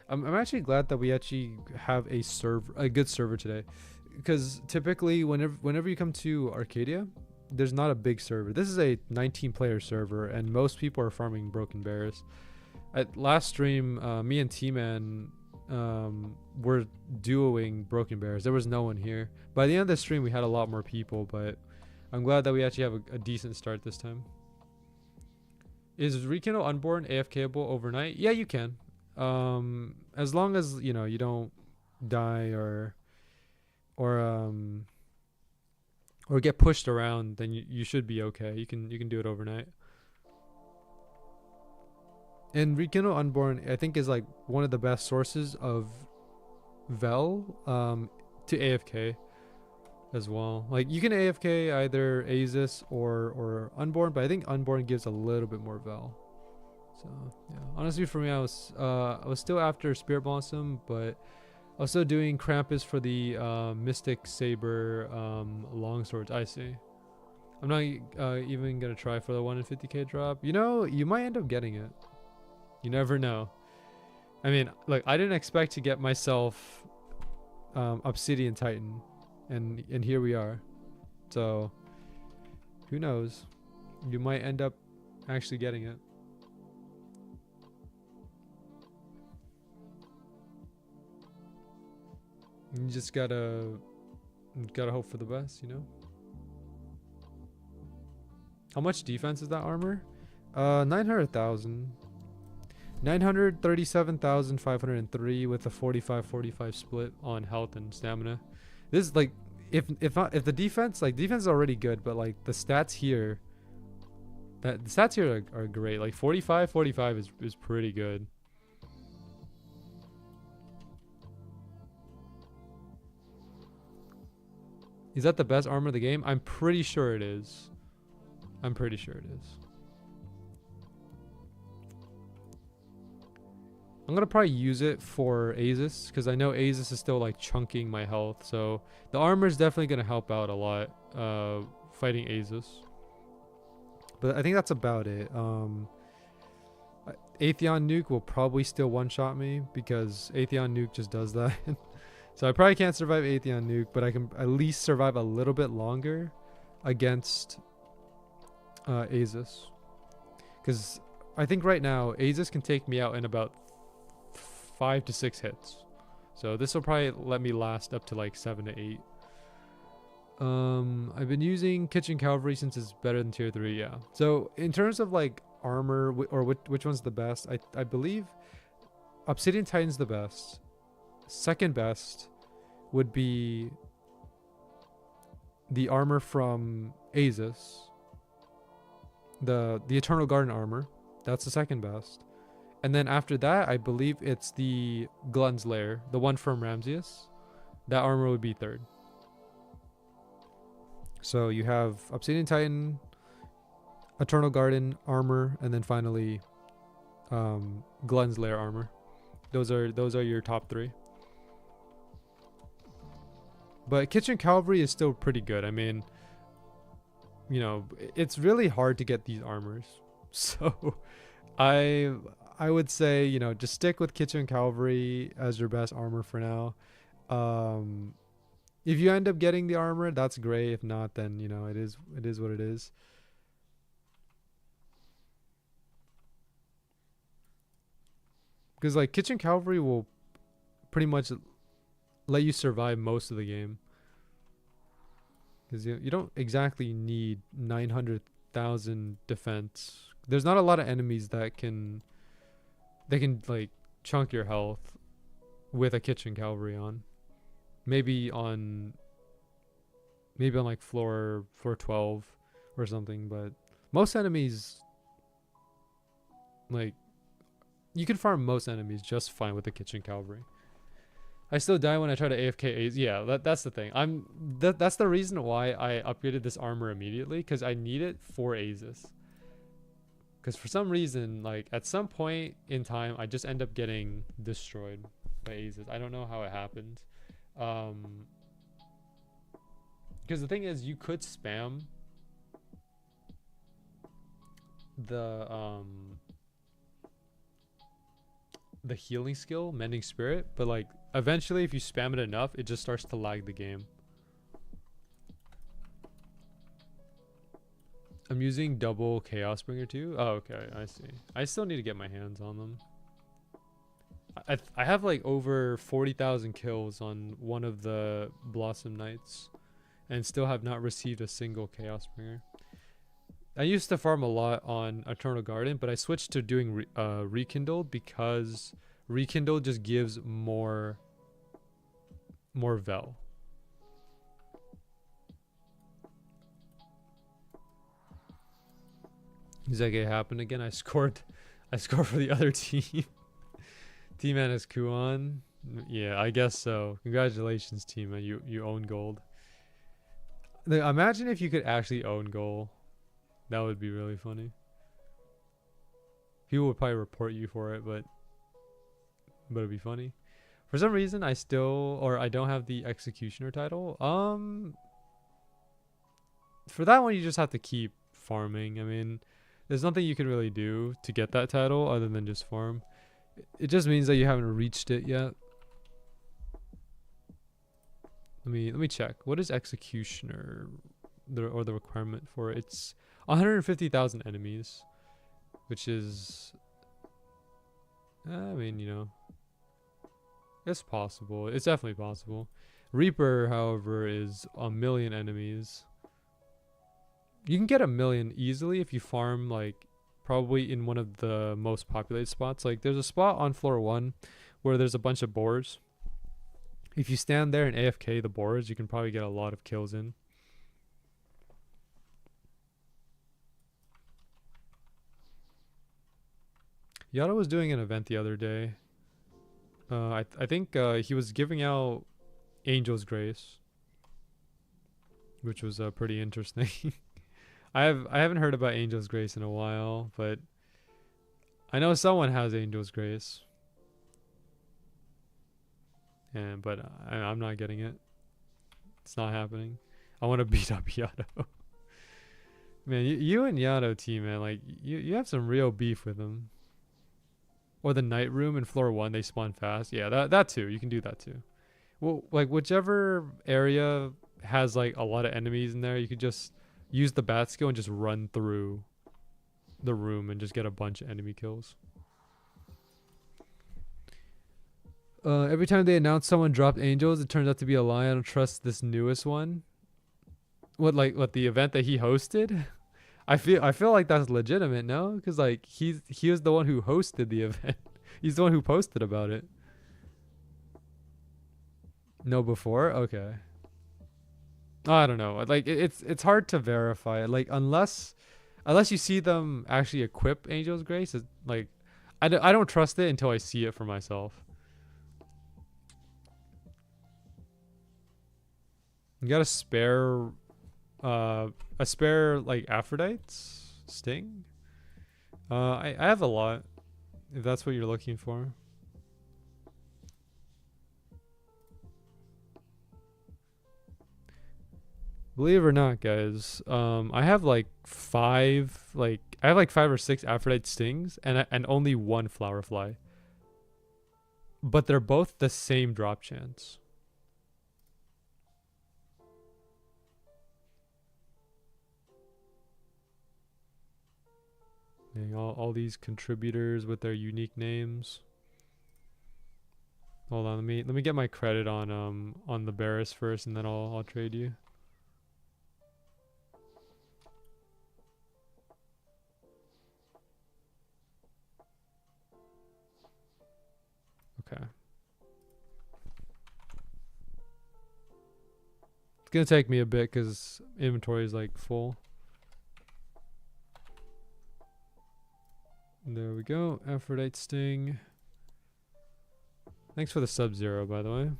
I'm actually glad that we actually have a good server today, because typically whenever you come to Arcadia, there's not a big server. This is a 19-player server, and most people are farming Broken Bearus. At last stream, me and T-Man were duoing Broken Bearus. There was no one here. By the end of the stream, we had a lot more people, but I'm glad that we actually have a decent start this time. Is Rekindle Unborn AFKable overnight? Yeah, you can. As long as you don't die or get pushed around, then you should be okay. You can do it overnight. And Rekindle Unborn, I think, is like one of the best sources of Vel to AFK as well. Like, you can AFK either Azus or Unborn, but I think Unborn gives a little bit more Vel. So yeah, honestly, for me, I was still after Spirit Blossom, but I was still doing Krampus for the Mystic Saber longswords. I see. I'm not even gonna try for the 1 in 50k drop. You might end up getting it. You never know. I mean, look, I didn't expect to get myself Obsidian Titan, and here we are. So who knows? You might end up actually getting it. You just gotta hope for the best, How much defense is that armor? 900,000. 937,503 with a 45-45 split on health and stamina. This is like, if the defense is already good, but like the stats here, the stats here are great. Like 45-45 is pretty good. Is that the best armor of the game? I'm pretty sure it is. I'm pretty sure it is. I'm gonna probably use it for Azus, because I know Azus is still like chunking my health, so the armor is definitely gonna help out a lot fighting Azus. But I think that's about it. Atheon Nuke will probably still one-shot me, because Atheon Nuke just does that. So I probably can't survive Atheon Nuke, but I can at least survive a little bit longer against Azus, because I think right now Azus can take me out in about 5 to 6 hits. So this will probably let me last up to like 7 to 8. I've been using Kitchen Cavalry since it's better than tier 3. Yeah. So in terms of like armor, or which one's the best, I believe Obsidian Titan's the best. Second best would be the armor from Azus, the Eternal Garden armor. That's the second best. And then after that, I believe it's the Glun's Lair, the one from Ramses. That armor would be third. So you have Obsidian Titan, Eternal Garden armor, and then finally Glun's Lair armor. Those are your top 3. But Kitchen Cavalry is still pretty good. I mean, you know, it's really hard to get these armors. So I I would say, you know, just stick with Kitchen Cavalry as your best armor for now. Um if you end up getting the armor, that's great. If not, then you know, it is what it is. Because like Kitchen Cavalry will pretty much let you survive most of the game. Because you don't exactly need 900,000 defense. There's not a lot of enemies that can like chunk your health with a Kitchen Cavalry on. Maybe on like floor 12 or something, but most enemies, like, you can farm most enemies just fine with the Kitchen Cavalry. I still die when I try to AFK A's. Yeah, that's the thing. That's the reason why I upgraded this armor immediately, because I need it for A's. Because for some reason, like at some point in time, I just end up getting destroyed by A's. I don't know how it happened. Because the thing is, you could spam the healing skill, Mending Spirit, but like eventually if you spam it enough, it just starts to lag the game. I'm using double Chaos Bringer too. Oh, okay, I see. I still need to get my hands on them. I have like over 40,000 kills on one of the Blossom Knights and still have not received a single Chaos Bringer. I used to farm a lot on Eternal Garden, but I switched to doing Rekindle because Rekindle just gives more Vel. Does that get happen again? I scored for the other team. T-Man is Kuon. Yeah, I guess so. Congratulations, T-Man. You own gold. Imagine if you could actually own gold. That would be really funny. People would probably report you for it, but it'd be funny. For some reason, I don't have the Executioner title. For that one, you just have to keep farming. I mean, there's nothing you can really do to get that title other than just farm. It just means that you haven't reached it yet. Let me check. What is Executioner? The requirement for it? It's 150,000 enemies, which is, I mean, you know, it's possible. It's definitely possible. Reaper, however, is 1,000,000 enemies. You can get 1,000,000 easily if you farm like probably in one of the most populated spots. Like there's a spot on floor 1 where there's a bunch of boars. If you stand there and AFK the boars, you can probably get a lot of kills in. Yada was doing an event the other day. I think he was giving out Angel's Grace, which was pretty interesting. I haven't heard about Angel's Grace in a while, but I know someone has Angel's Grace. But I'm not getting it. It's not happening. I want to beat up Yato. Man, you and Yato team, man, like you have some real beef with him. Or the night room in floor 1, they spawn fast. Yeah, that too. You can do that too. Well, like whichever area has like a lot of enemies in there, you could just use the bat skill and just run through the room and just get a bunch of enemy kills. Every time they announce someone dropped angels, it turns out to be a lie. I don't trust this newest one. What the event that he hosted? I feel like that's legitimate, no? Because like he was the one who hosted the event. He's the one who posted about it. No, before? Okay. I don't know. Like it's hard to verify. Like unless you see them actually equip Angel's Grace, like I don't trust it until I see it for myself. You got a spare like Aphrodite's Sting? I have a lot, if that's what you're looking for. Believe it or not, guys, I have like I have like 5 or 6 Aphrodite stings and only one flower fly. But they're both the same drop chance. Dang, all these contributors with their unique names. Hold on, let me get my credit on the Bearus first, and then I'll trade you. Okay. It's gonna take me a bit because inventory is like full. There we go. Aphrodite Sting. Thanks for the Sub-Zero, by the way.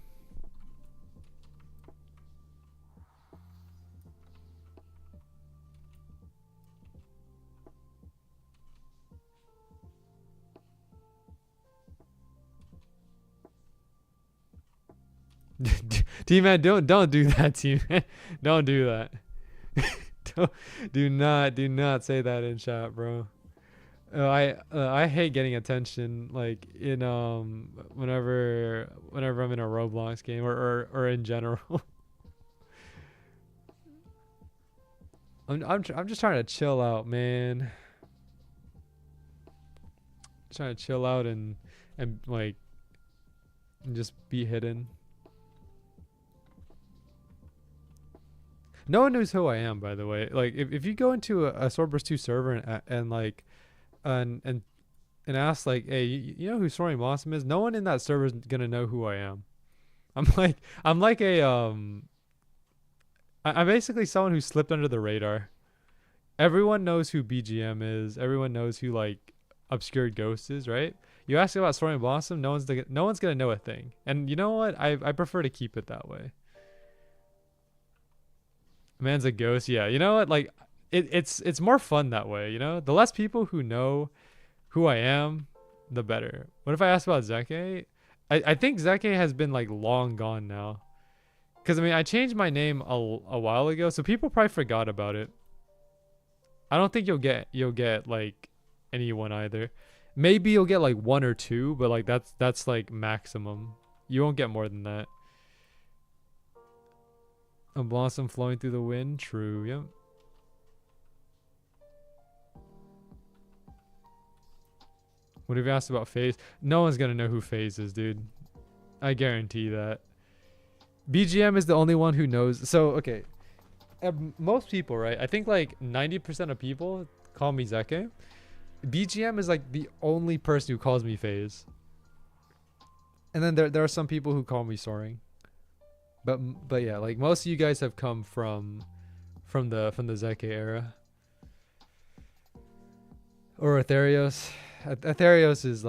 T-Man, don't do that, T-Man. Don't do that. do not say that in chat, bro. I hate getting attention, like in whenever I'm in a Roblox game or in general. I'm just trying to chill out, man. Trying to chill out and like and just be hidden. No one knows who I am, by the way. Like if you go into a Swordburst 2 server and like and ask like, hey, you know who Soaring Blossom is? No one in that server is gonna know who I am. I'm like I'm basically someone who slipped under the radar. Everyone knows who BGM is. Everyone knows who like Obscured Ghost is, right? You ask about Soaring Blossom, no one's gonna know a thing. And you know what? I prefer to keep it that way. Man's a ghost, yeah. You know what? Like it's more fun that way, you know? The less people who know who I am, the better. What if I ask about Zeke? I think Zeke has been like long gone now. Cause I mean I changed my name a while ago, so people probably forgot about it. I don't think you'll get like anyone either. Maybe you'll get like 1 or 2, but like that's like maximum. You won't get more than that. A blossom flowing through the wind, true, yep. What have you asked about FaZe? No one's gonna know who FaZe is, dude. I guarantee that. BGM is the only one who knows. So, okay. Most people, right? I think like 90% of people call me Zeke. BGM is like the only person who calls me FaZe. And then there are some people who call me Soaring. But yeah, like most of you guys have come from the Zeke era. Or Aetherios. Aetherios is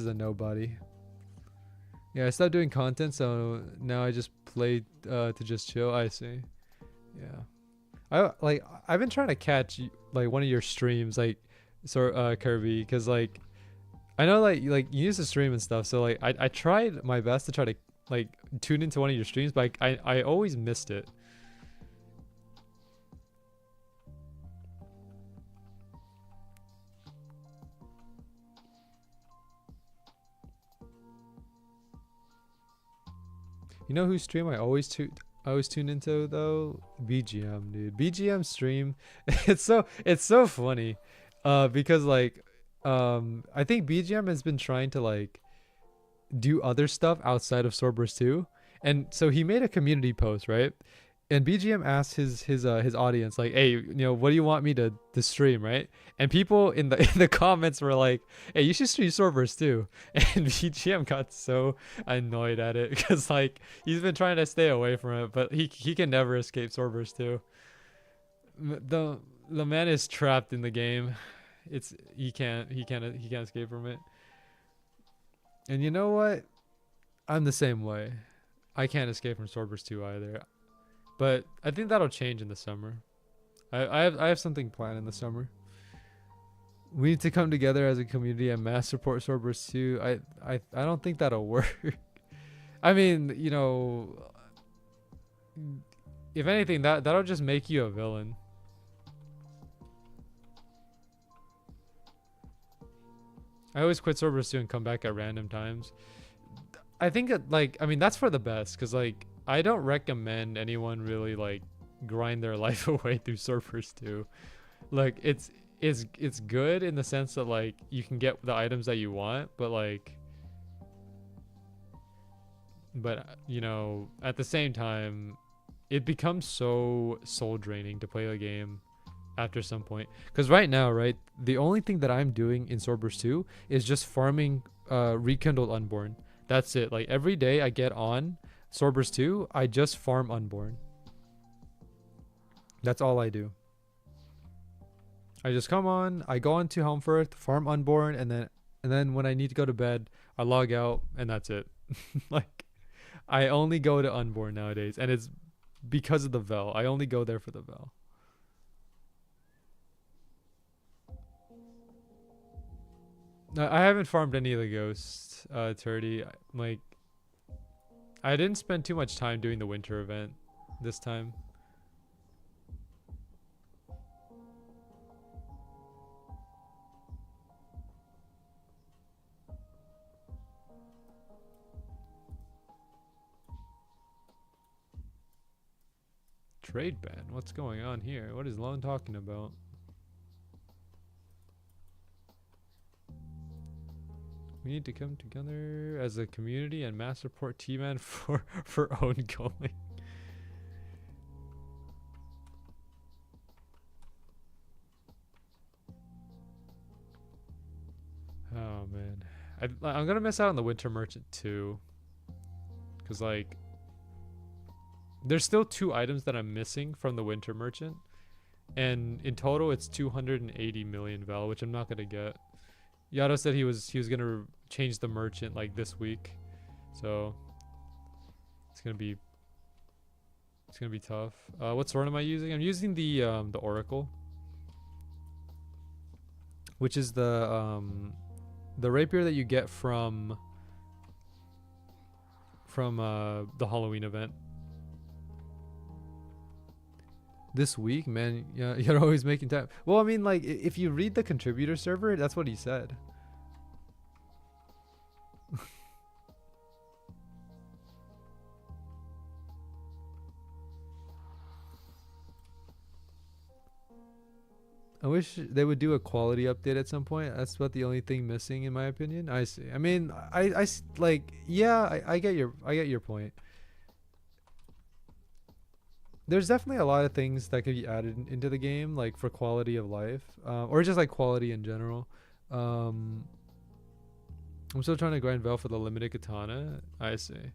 a nobody. Yeah, I stopped doing content, so now I just play to just chill. I see. Yeah, I've been trying to catch like one of your streams, like Kirby, because like I know like you used to stream and stuff. So like I tried my best to try to like tune into one of your streams, but I always missed it. You know whose stream I always tune into though? BGM, dude. BGM stream. it's so funny. Because like I think BGM has been trying to like do other stuff outside of Swordburst 2. And so he made a community post, right? And BGM asked his audience like, hey, you know, what do you want me to stream, right? And people in the comments were like, hey, you should stream Swordburst too. And BGM got so annoyed at it because like he's been trying to stay away from it, but he can never escape Swordburst 2. The man is trapped in the game. He can't escape from it. And you know what? I'm the same way. I can't escape from Swordburst 2 either. But I think that'll change in the summer. I have something planned in the summer. We need to come together as a community and mass support Swordburst 2. I don't think that'll work. I mean, you know, if anything, that'll just make you a villain. I always quit Swordburst 2 and come back at random times. I think like, I mean, that's for the best, because like I don't recommend anyone really like grind their life away through Swordburst 2. Like it's good in the sense that like you can get the items that you want, but like, you know, at the same time it becomes so soul draining to play the game after some point. Because right now, right, the only thing that I'm doing in Swordburst 2 is just farming rekindled unborn. That's it. Like every day I get on Swordburst 2, I just farm unborn. That's all I do. I just come on, I go on to Helmfirth, farm unborn, and then when I need to go to bed, I log out, and that's it. Like I only go to unborn nowadays, and it's because of the Vel. I only go there for the Vel. I haven't farmed any of the ghosts, Turdy. Like, I didn't spend too much time doing the winter event this time. Trade ban? What's going on here? What is Lone talking about? We need to come together as a community and mass support T-Man for ongoing. Oh man, I'm gonna miss out on the Winter Merchant too, cause like there's still 2 items that I'm missing from the Winter Merchant, and in total it's 280 million Val, which I'm not gonna get. Yato said he was gonna change the merchant like this week, so it's gonna be tough. What sword am I using? I'm using the Oracle, which is the rapier that you get from the Halloween event. This week, man, yeah, you're always making time. Well, I mean, like, if you read the contributor server, that's what he said. I wish they would do a quality update at some point. That's about the only thing missing, in my opinion. I see. I mean, like, yeah, I get your point. There's definitely a lot of things that could be added into the game, like for quality of life, or just like quality in general. I'm still trying to grind Vel for the limited katana. I see.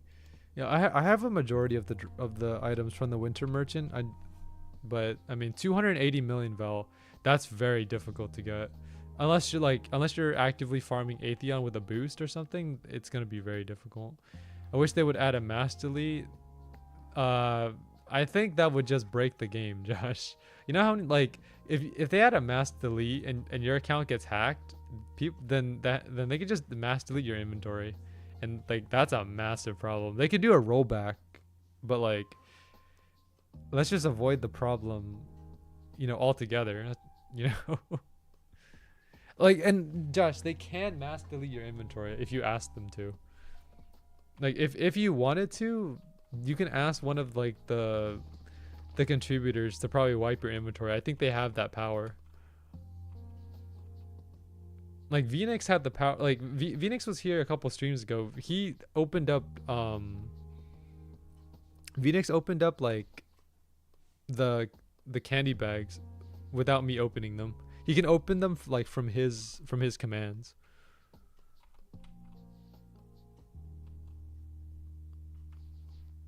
Yeah, I have a majority of the items from the Winter Merchant. But I mean, 280 million Vel. That's very difficult to get, unless you're actively farming Atheon with a boost or something. It's gonna be very difficult. I wish they would add a mass delete. I think that would just break the game, Josh. You know how like if they had a mass delete and your account gets hacked, then they could just mass delete your inventory, and like that's a massive problem. They could do a rollback, but like let's just avoid the problem, you know, altogether. You know, like, and Josh, they can mass delete your inventory if you ask them to. Like if you wanted to, you can ask one of like the contributors to probably wipe your inventory. I think they have that power. Like Phoenix had the power. Like Phoenix was here a couple streams ago. He opened up Phoenix opened up like the candy bags without me opening them. He can open them like from his commands.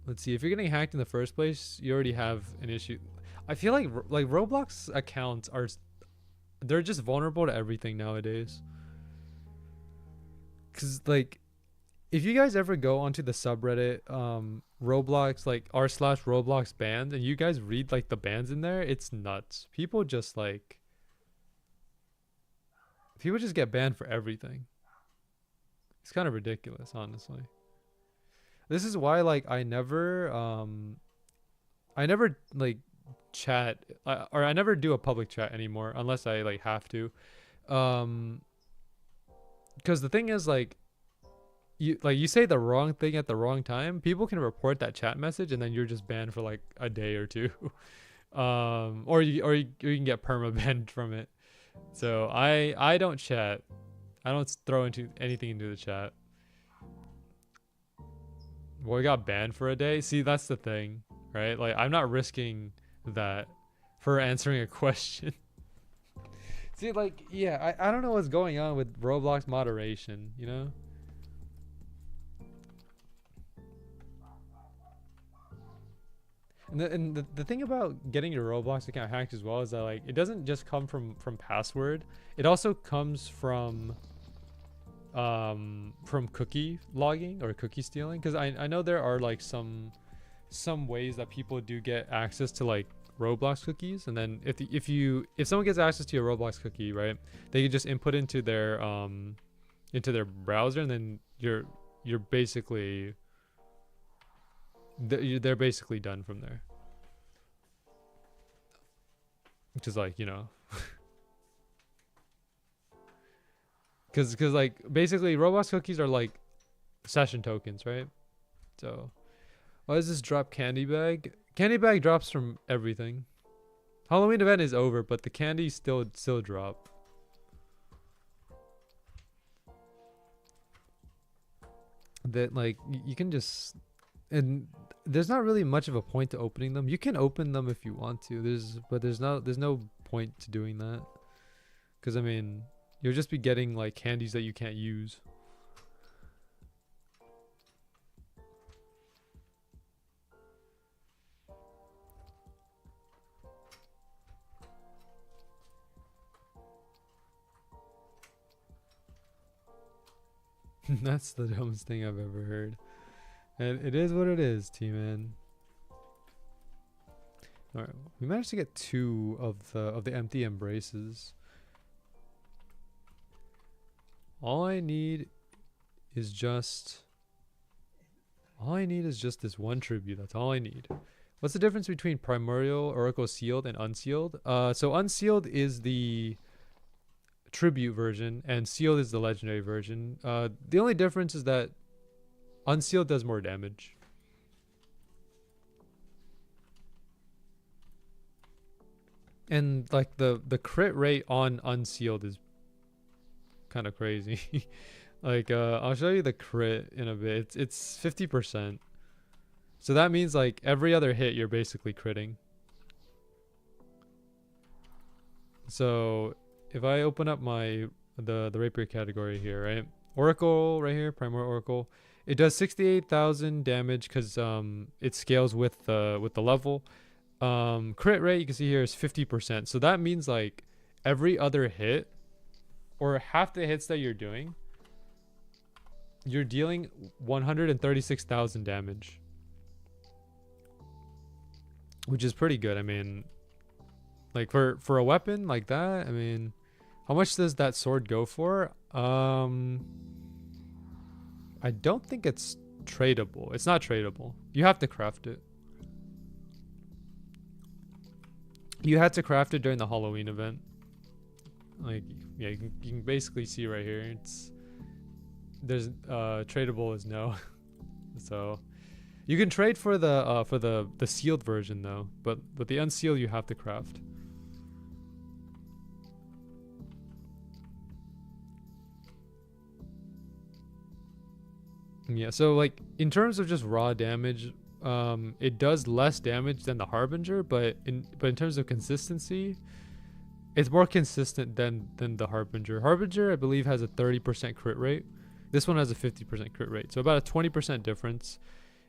Let's see, if you're getting hacked in the first place, you already have an issue. I feel like Roblox accounts they're just vulnerable to everything nowadays. Cause like, if you guys ever go onto the subreddit Roblox, like r/Roblox bans, and you guys read like the bans in there, it's nuts. People just get banned for everything. It's kind of ridiculous, honestly. This is why like I never I never like chat or I never do a public chat anymore unless I like have to. Um, because the thing is you say the wrong thing at the wrong time, people can report that chat message and then you're just banned for like a day or two. Or you can get perma banned from it. So I don't chat. I don't throw into anything into the chat. Well, we got banned for a day. See, that's the thing, right? Like I'm not risking that for answering a question. See, like, yeah, I don't know what's going on with Roblox moderation, you know? And the thing about getting your Roblox account hacked as well is that like it doesn't just come from password. It also comes from cookie logging or cookie stealing, because I know there are like some ways that people do get access to like Roblox cookies, and then if someone gets access to your Roblox cookie, right, they can just input into their browser, and then you're basically they're basically done from there, which is like, you know, because like basically Roblox cookies are like session tokens, right? So why does this drop candy bag? Candy bag drops from everything. Halloween event is over, but the candy still drop. That like you can just, and there's not really much of a point to opening them. You can open them if you want to. There's no point to doing that, because I mean you'll just be getting like candies that you can't use. That's the dumbest thing I've ever heard. And it is what it is, T-Man. Alright, we managed to get 2 of the empty embraces. All I need is just this one tribute. That's all I need. What's the difference between Primordial, Oracle Sealed, and Unsealed? So Unsealed is the tribute version and Sealed is the legendary version. The only difference is that Unsealed does more damage. And like the crit rate on Unsealed is kind of crazy. Like I'll show you the crit in a bit. It's 50%. So that means like every other hit you're basically critting. So if I open up the rapier category here, right? Oracle right here, Primordial Oracle. It does 68,000 damage because it scales with the level. Crit rate you can see here is 50%. So that means like every other hit or half the hits that you're doing, you're dealing 136,000 damage, which is pretty good. I mean, like for a weapon like that, I mean, how much does that sword go for? I don't think it's tradable. It's not tradable. You have to craft it. You had to craft it during the Halloween event. Like, yeah, you can basically see right here. There's tradable is no. So you can trade for the sealed version though, but the unsealed you have to craft. Yeah, so like in terms of just raw damage, it does less damage than the Harbinger, but in terms of consistency, it's more consistent than the Harbinger. Harbinger, I believe, has a 30% crit rate. This one has a 50% crit rate, so about a 20% difference.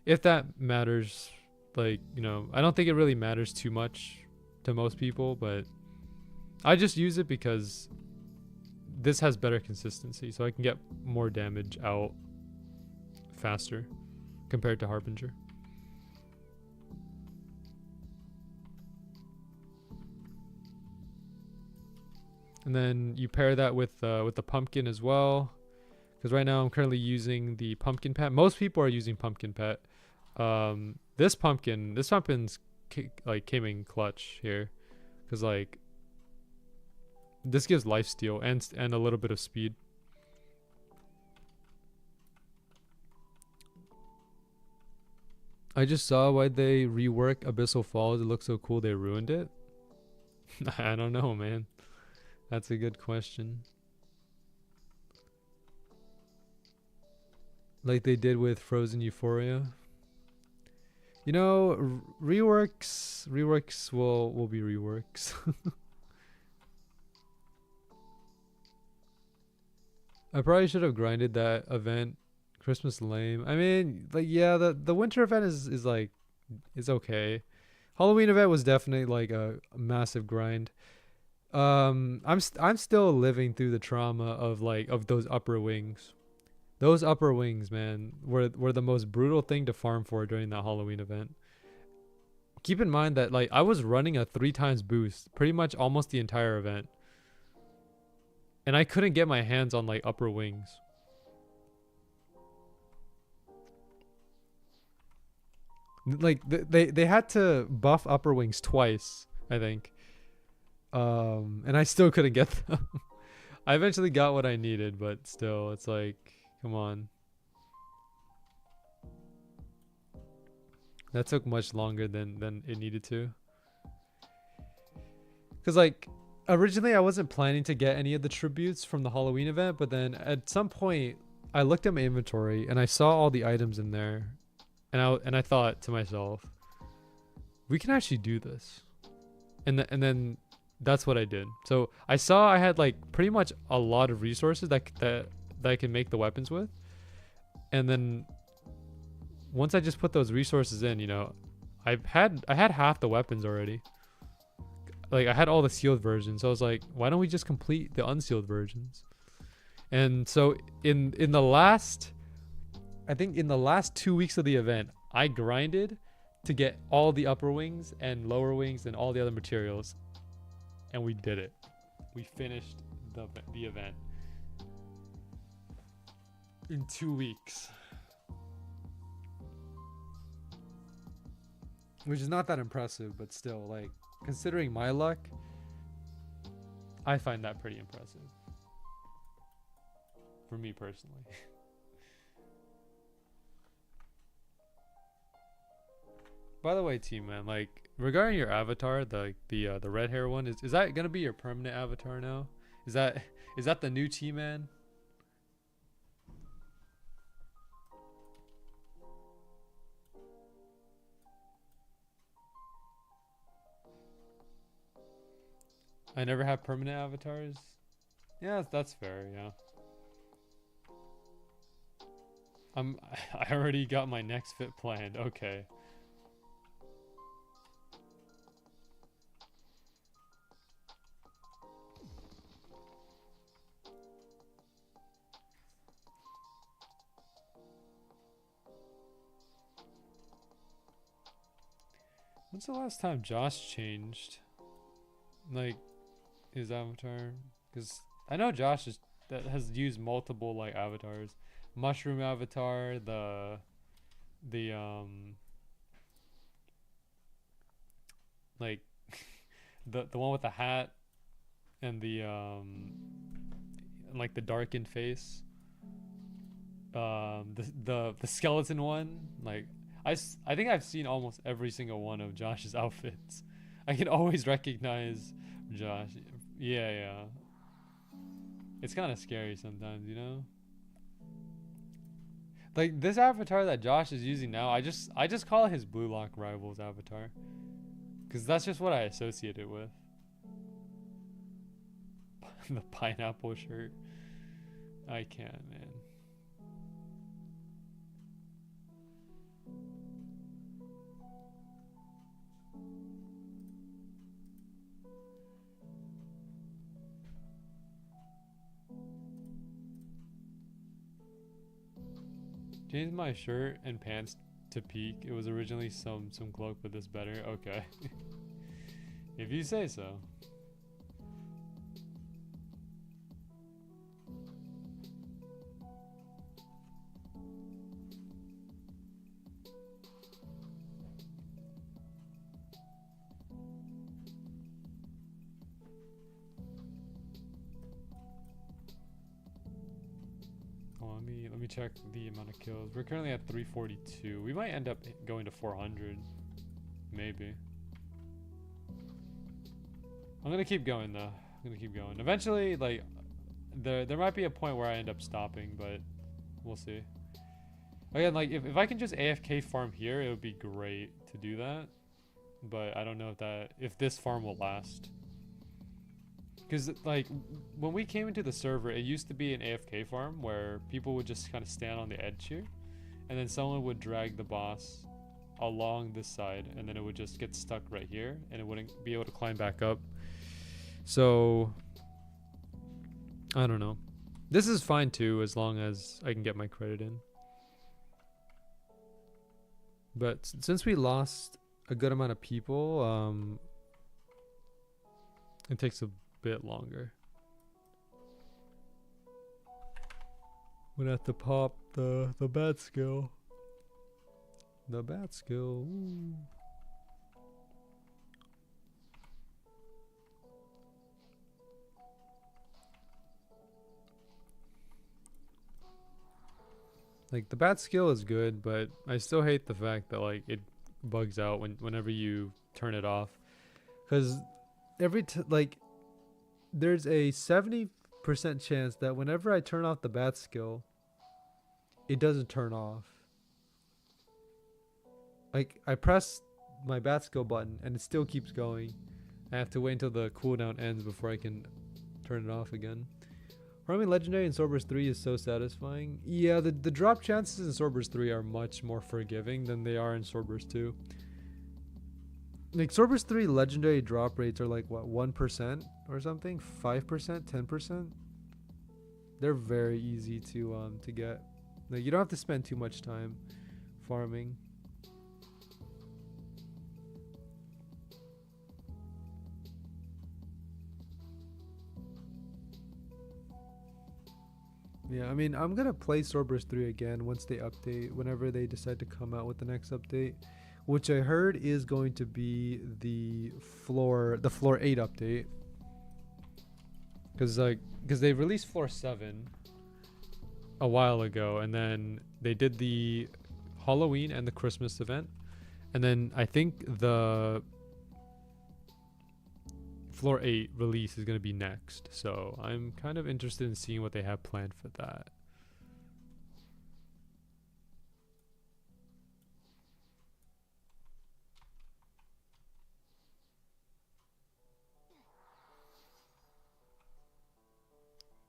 If that matters, like, you know, I don't think it really matters too much to most people, but I just use it because this has better consistency, so I can get more damage out faster compared to Harbinger. And then you pair that with the pumpkin as well, because right now I'm currently using the pumpkin pet. Most people are using pumpkin pet. This pumpkin's came in clutch here, because like this gives lifesteal and a little bit of speed. I just saw why they rework Abyssal Falls. It looks so cool. They ruined it. I don't know, man. That's a good question. Like they did with Frozen Euphoria. You know, reworks will be reworks. I probably should have grinded that event. Christmas lame. I mean, like yeah, the winter event is like is okay. Halloween event was definitely like a massive grind. I'm still living through the trauma of like of those upper wings. Those upper wings, man, were the most brutal thing to farm for during that Halloween event. Keep in mind that like I was running a 3 times boost pretty much almost the entire event. And I couldn't get my hands on like upper wings. Like they had to buff upper wings twice, I think. And I still couldn't get them. I eventually got what I needed, but still, it's like, come on. That took much longer than it needed to. Cause like originally I wasn't planning to get any of the tributes from the Halloween event, but then at some point I looked at my inventory and I saw all the items in there. And I thought to myself, we can actually do this. And then that's what I did. So I saw I had like pretty much a lot of resources that I can make the weapons with. And then once I just put those resources in, you know, I had half the weapons already. Like I had all the sealed versions. So I was like, why don't we just complete the unsealed versions? And so in the last, I think in the last 2 weeks of the event, I grinded to get all the upper wings and lower wings and all the other materials. And we did it. We finished the event in 2 weeks. Which is not that impressive, but still, like, considering my luck, I find that pretty impressive. For me personally. By the way, team man, like regarding your avatar, the red hair one, is that gonna be your permanent avatar now? Is that the new team man? I never have permanent avatars. Yeah, that's fair. Yeah. I already got my next fit planned. Okay. When's the last time Josh changed, like, his avatar? Because I know Josh has used multiple like avatars, mushroom avatar, the like the one with the hat and the and, like the darkened face, the skeleton one, like. I think I've seen almost every single one of Josh's outfits. I can always recognize Josh. Yeah. It's kind of scary sometimes, you know? Like this avatar that Josh is using now, I just call it his Blue Lock Rivals avatar. Cause that's just what I associate it with. The pineapple shirt. I can't, man. Changed my shirt and pants to peak. It was originally some cloak, but this better. Okay. If you say so. me check the amount of kills. We're currently at 342. We might end up going to 400. Maybe. I'm gonna keep going though. I'm gonna keep going. Eventually, like, there might be a point where I end up stopping, but we'll see. Again, like, if I can just AFK farm here, it would be great to do that. But I don't know if this farm will last. Because, like, when we came into the server, it used to be an AFK farm where people would just kind of stand on the edge here. And then someone would drag the boss along this side. And then it would just get stuck right here. And it wouldn't be able to climb back up. So, I don't know. This is fine too, as long as I can get my credit in. But since we lost a good amount of people, it takes a bit longer. We'd have to pop the bat skill. The bat skill. Ooh. Like, the bat skill is good, but I still hate the fact that, like, it bugs out whenever you turn it off. Because like, there's a 70% chance that whenever I turn off the bat skill, it doesn't turn off. Like, I press my bat skill button and it still keeps going. I have to wait until the cooldown ends before I can turn it off again. Farming legendary in Swordburst 3 is so satisfying. Yeah, the drop chances in Swordburst 3 are much more forgiving than they are in Swordburst 2. Like, Swordburst 3 legendary drop rates are like, what, 1% or something? 5%? 10%? They're very easy to get. Like, you don't have to spend too much time farming. Yeah, I mean, I'm gonna play Swordburst 3 again once they update, whenever they decide to come out with the next update, which I heard is going to be the floor 8 update. Because they released floor 7 a while ago, and then they did the Halloween and the Christmas event, and then I think the floor 8 release is going to be next, so I'm kind of interested in seeing what they have planned for that.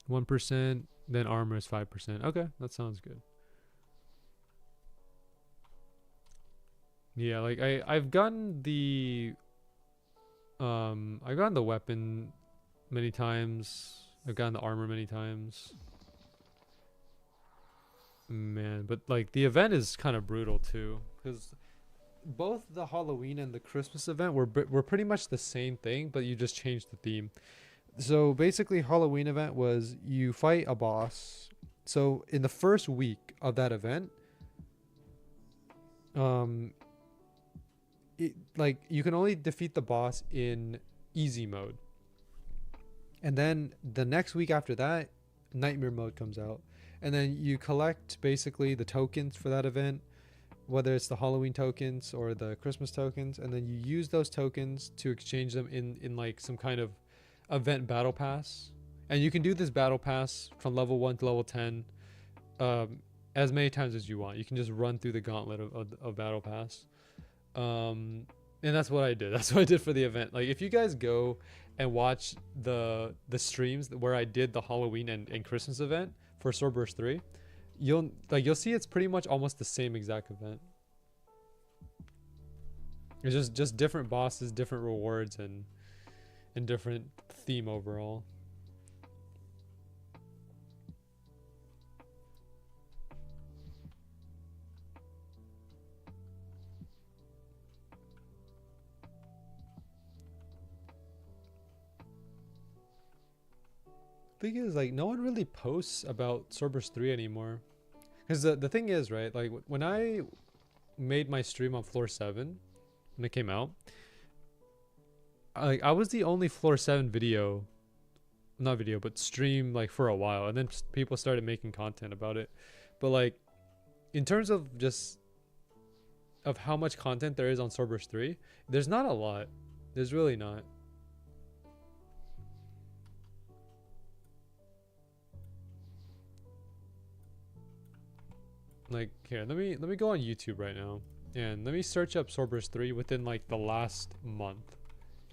%, then armor is 5%. Okay, that sounds good. Yeah, like I've gotten the I've gotten the weapon many times. I've gotten the armor many times. Man, but like the event is kind of brutal too, because both the Halloween and the Christmas event were pretty much the same thing, but you just changed the theme. So basically, Halloween event was you fight a boss. So in the first week of that event, like, you can only defeat the boss in easy mode, and then the next week after that, nightmare mode comes out, and then you collect basically the tokens for that event, whether it's the Halloween tokens or the Christmas tokens, and then you use those tokens to exchange them in like some kind of event battle pass. And you can do this battle pass from level 1 to level 10 as many times as you want. You can just run through the gauntlet of battle pass. And that's what I did. That's what I did for the event. Like, if you guys go and watch the streams where I did the Halloween and Christmas event for Swordburst 3, you'll see it's pretty much almost the same exact event. It's just different bosses, different rewards, and different theme overall. Thing is, like, no one really posts about Swordburst 3 anymore. Because the thing is, right, like, when I made my stream on floor 7 when it came out, I was the only floor 7 stream, like, for a while, and then people started making content about it. But like, in terms of just of how much content there is on Swordburst 3, there's not a lot. There's really not. Like, here, let me go on YouTube right now and let me search up Swordburst 3 within like the last month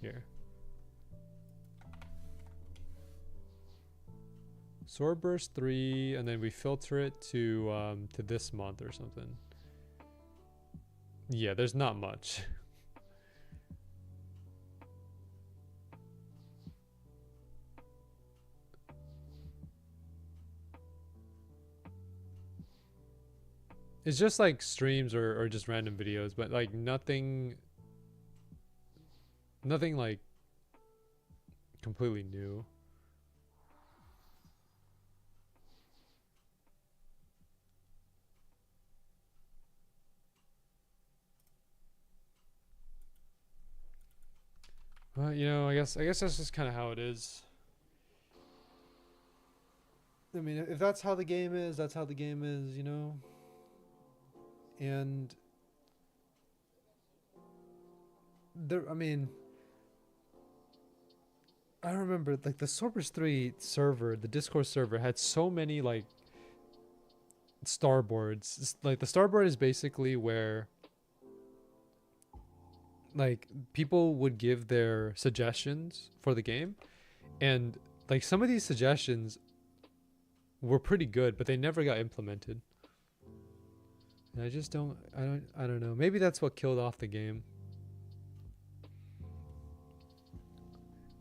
here. Swordburst 3, and then we filter it to this month or something. Yeah, there's not much. It's just like streams or just random videos, but like nothing like completely new. Well, you know, I guess that's just kind of how it is. I mean, if that's how the game is, that's how the game is, you know? And there, I mean, I remember like the Swordburst 3 server, the Discord server had so many like starboards. Like the starboard is basically where like people would give their suggestions for the game, and like some of these suggestions were pretty good, but they never got implemented. And I just don't know. Maybe that's what killed off the game.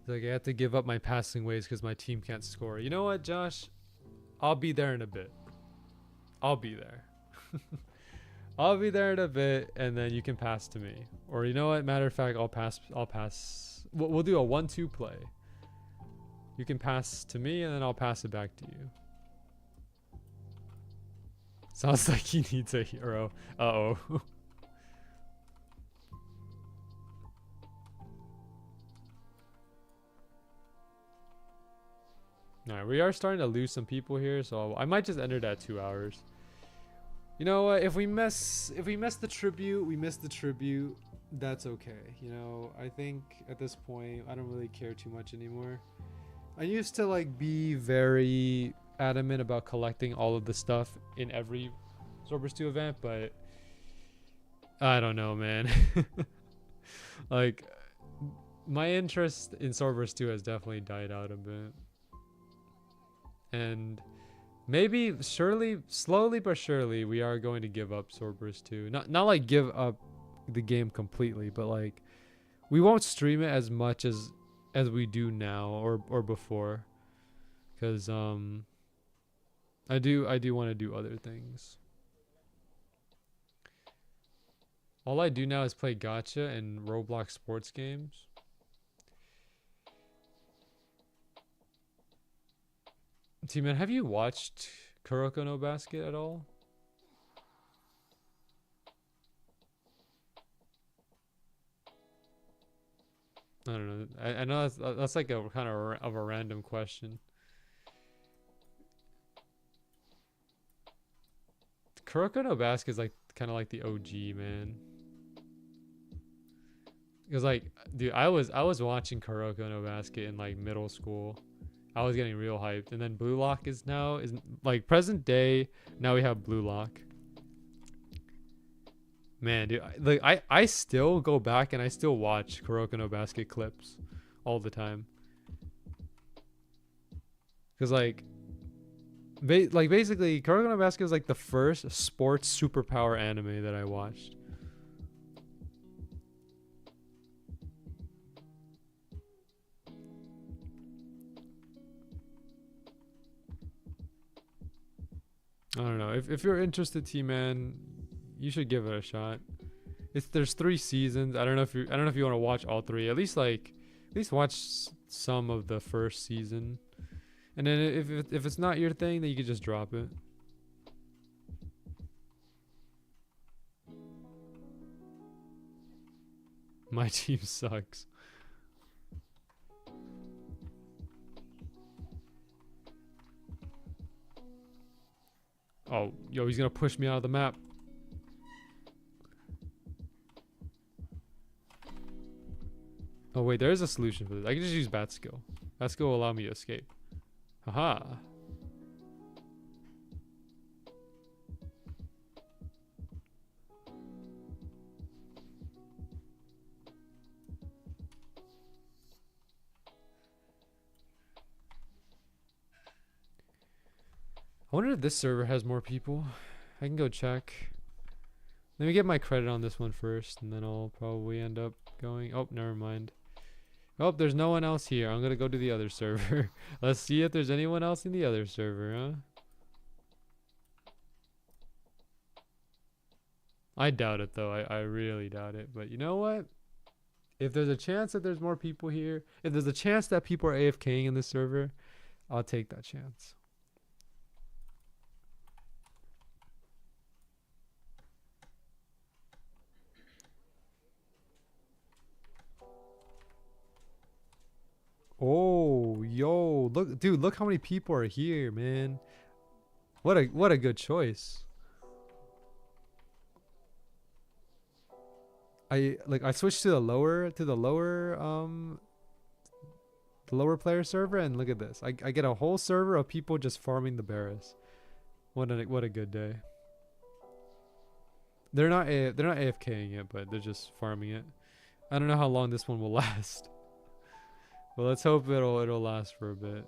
It's like I have to give up my passing ways because my team can't score. You know what, Josh? I'll be there in a bit. I'll be there. I'll be there in a bit, and then you can pass to me. Or you know what? Matter of fact, I'll pass. We'll do a 1-2 play. You can pass to me, and then I'll pass it back to you. Sounds like he needs a hero. Uh-oh. Alright, we are starting to lose some people here, so I might just end it at 2 hours. You know what? If we miss the tribute, we miss the tribute. That's okay. You know, I think at this point, I don't really care too much anymore. I used to like be very adamant about collecting all of the stuff in every Swordburst 2 event, but I don't know, man. Like, my interest in Swordburst 2 has definitely died out a bit. And maybe, surely, slowly but surely, we are going to give up Swordburst 2. Not like give up the game completely, but like we won't stream it as much as we do now or before, because I do want to do other things. All I do now is play gacha and Roblox sports games. T-Man, have you watched Kuroko no Basket at all? I don't know. I know that's like a kind of a random question. Kuroko no Basket is like kind of like the OG, man. Because like, dude, I was watching Kuroko no Basket in like middle school. I was getting real hyped, and then Blue Lock is like present day. Now we have Blue Lock. Man, dude, like I still go back and I still watch Kuroko no Basket clips all the time. Cause like basically Kuroko no Basket was like the first sports superpower anime that I watched. I don't know. If you're interested, T-Man, you should give it a shot. There's 3 seasons. I don't know if you want to watch all 3. At least watch some of the first season. And then if it's not your thing, then you can just drop it. My team sucks. Oh, yo, he's gonna push me out of the map. Oh wait, there is a solution for this. I can just use bat skill. Bat skill will allow me to escape. Haha. I wonder if this server has more people. I can go check. Let me get my credit on this one first, and then I'll probably end up going. Oh, never mind. Oh, there's no one else here. I'm gonna go to the other server. Let's see if there's anyone else in the other server, huh? I doubt it, though. I really doubt it. But you know what? If there's a chance that there's more people here, if there's a chance that people are AFKing in this server, I'll take that chance. Oh, yo, look, dude, look how many people are here, man. What a good choice. I switched to the lower player server, and look at this. I get a whole server of people just farming the Bearus. What a good day. They're not AFKing it, but they're just farming it. I don't know how long this one will last. Well, let's hope it'll last for a bit.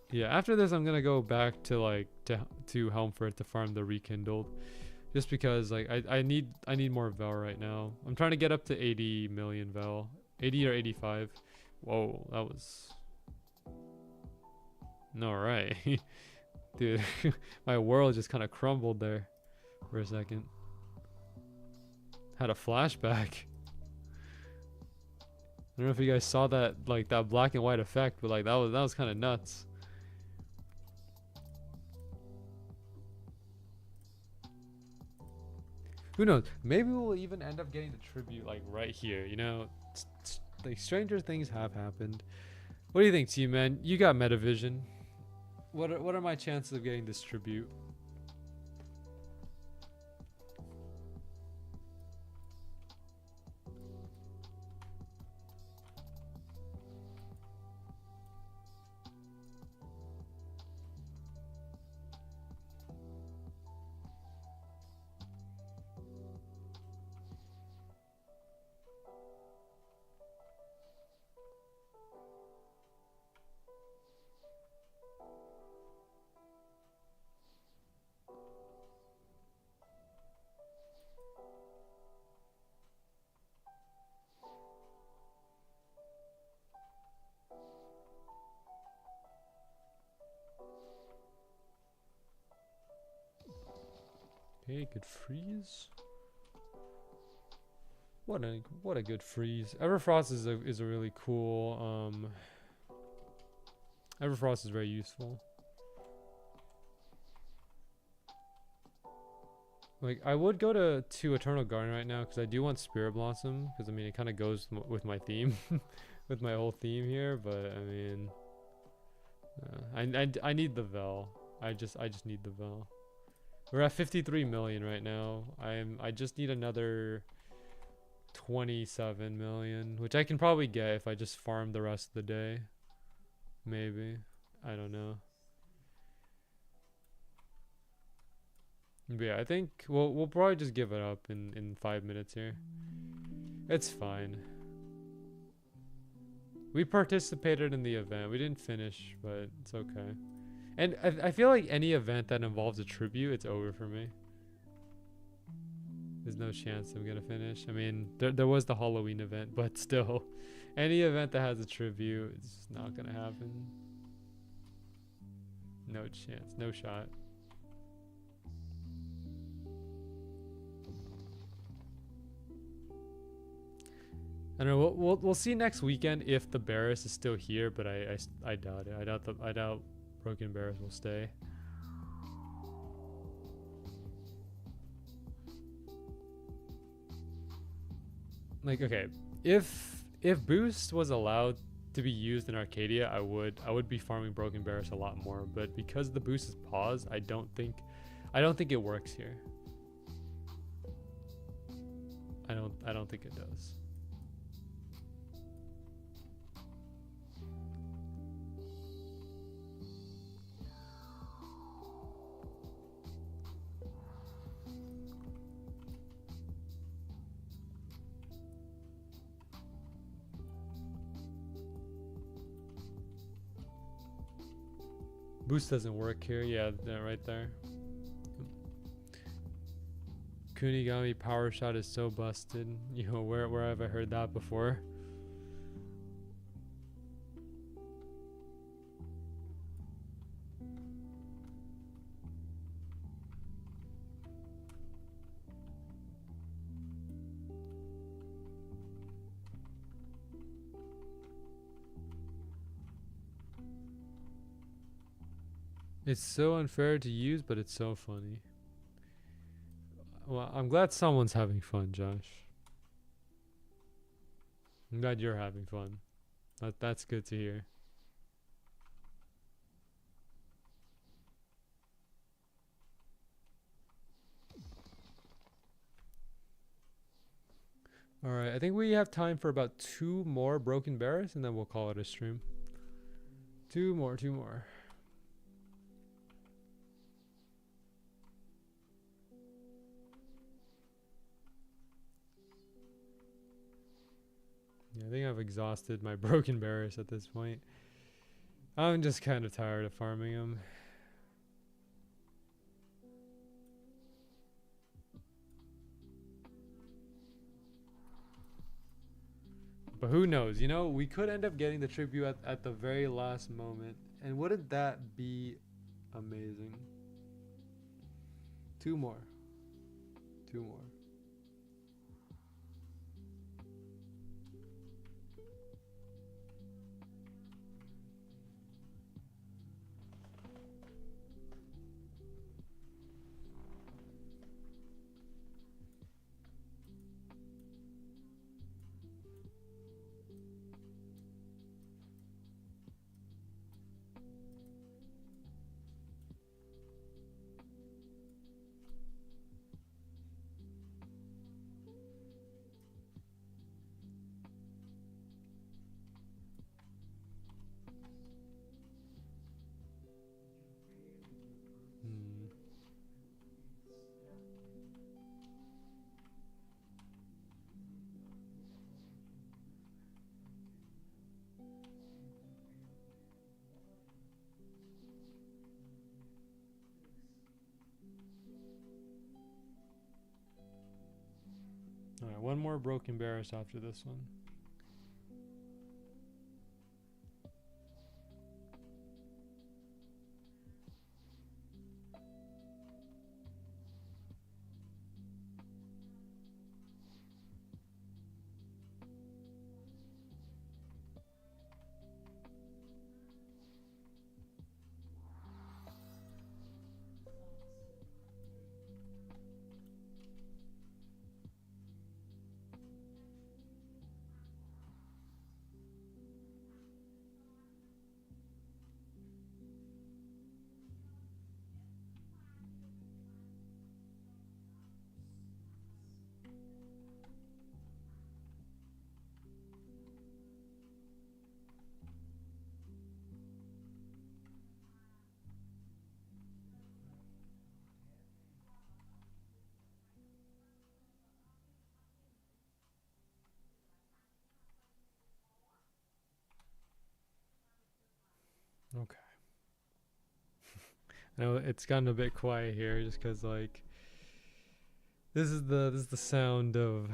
Yeah, after this I'm gonna go back to to Helmfort to farm the rekindled. Just because I need more Vel right now. I'm trying to get up to 80 million Vel. 80 or 85. Whoa, that was alright. Dude, my world just kinda crumbled there for a second. Had a flashback. I don't know if you guys saw that that black and white effect, but that was kinda nuts. Who knows? Maybe we'll even end up getting the tribute right here. You know, stranger things have happened. What do you think, team man? You got Metavision. What are my chances of getting this tribute? Okay, good freeze. What a good freeze. Everfrost is a really cool Everfrost is very useful. I would go to Eternal Garden right now because I do want Spirit Blossom, because I mean it kind of goes with my theme, with my whole theme here. But I mean, I need the Vel. I just need the Vel. We're at 53 million right now. I just need another 27 million, which I can probably get if I just farm the rest of the day. Maybe. I don't know. But yeah, I think we'll probably just give it up in 5 minutes here. It's fine. We participated in the event. We didn't finish, but it's okay. And I feel like any event that involves a tribute, it's over for me. There's no chance I'm gonna finish. I mean, there was the Halloween event, but still, any event that has a tribute, it's not gonna happen. No chance, no shot. I don't know. We'll see next weekend if the Bearus is still here, but I doubt it. I doubt Broken Bearus will stay. Okay, if If boost was allowed to be used in Arcadia, I would be farming Broken Bearus a lot more. But because the boost is paused, I don't think it works here. I don't think it does. Boost doesn't work here. Yeah, right there. Kunigami power shot is so busted. You know, where have I heard that before? It's so unfair to use, but it's so funny. Well, I'm glad someone's having fun, Josh. I'm glad you're having fun. That's good to hear. Alright, I think we have time for about 2 more Broken Bearus, and then we'll call it a stream. 2 more. Yeah, I think I've exhausted my Broken Bearus at this point. I'm just kind of tired of farming them. But who knows? You know, we could end up getting the tribute at the very last moment. And wouldn't that be amazing? 2 more. 2 more. Alright, 1 more Broken Bearus after this one. Okay. I know it's gotten a bit quiet here just because, like, this is the sound of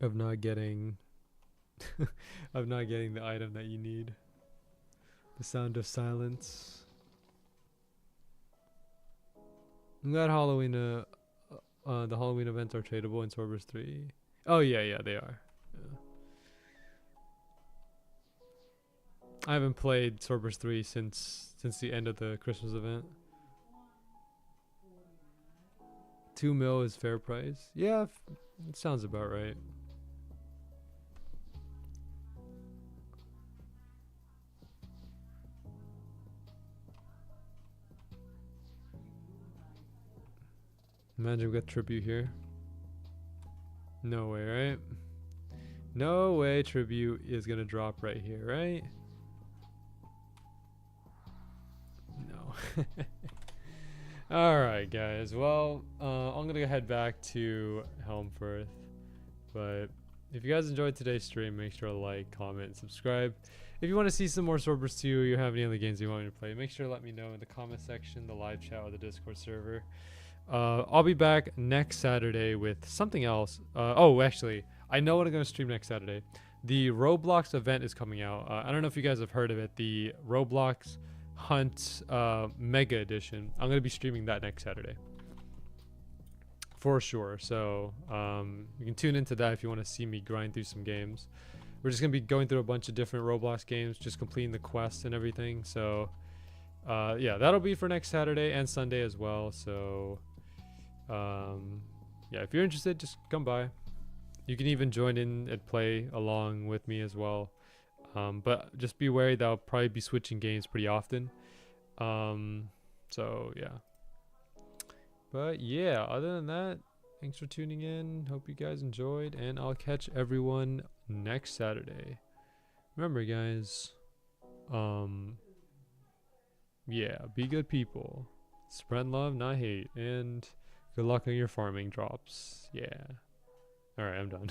not getting of not getting the item that you need. The sound of silence. I'm glad the Halloween events are tradable in Swordburst 3. Oh yeah, they are. Yeah. I haven't played Swordburst 3 since the end of the Christmas event. 2 mil is fair price. Yeah, it sounds about right. Imagine we got tribute here. No way, right? No way tribute is gonna drop right here, right? No. Alright guys, well, I'm gonna head back to Helmfirth, but if you guys enjoyed today's stream, make sure to like, comment, and subscribe. If you want to see some more Swordburst 2 or you have any other games you want me to play, make sure to let me know in the comment section, the live chat, or the Discord server. I'll be back next Saturday with something else. Oh, actually, I know what I'm going to stream next Saturday. The Roblox event is coming out. I don't know if you guys have heard of it. The Roblox Hunt Mega Edition. I'm going to be streaming that next Saturday. For sure. So you can tune into that if you want to see me grind through some games. We're just going to be going through a bunch of different Roblox games, just completing the quests and everything. So yeah, that'll be for next Saturday and Sunday as well. So yeah, if you're interested, just come by. You can even join in and play along with me as well. But just be wary that I'll probably be switching games pretty often. So yeah. But yeah, other than that, thanks for tuning in. Hope you guys enjoyed, and I'll catch everyone next Saturday. Remember guys, yeah, be good people. Spread love, not hate, and good luck on your farming drops. Yeah. Alright, I'm done.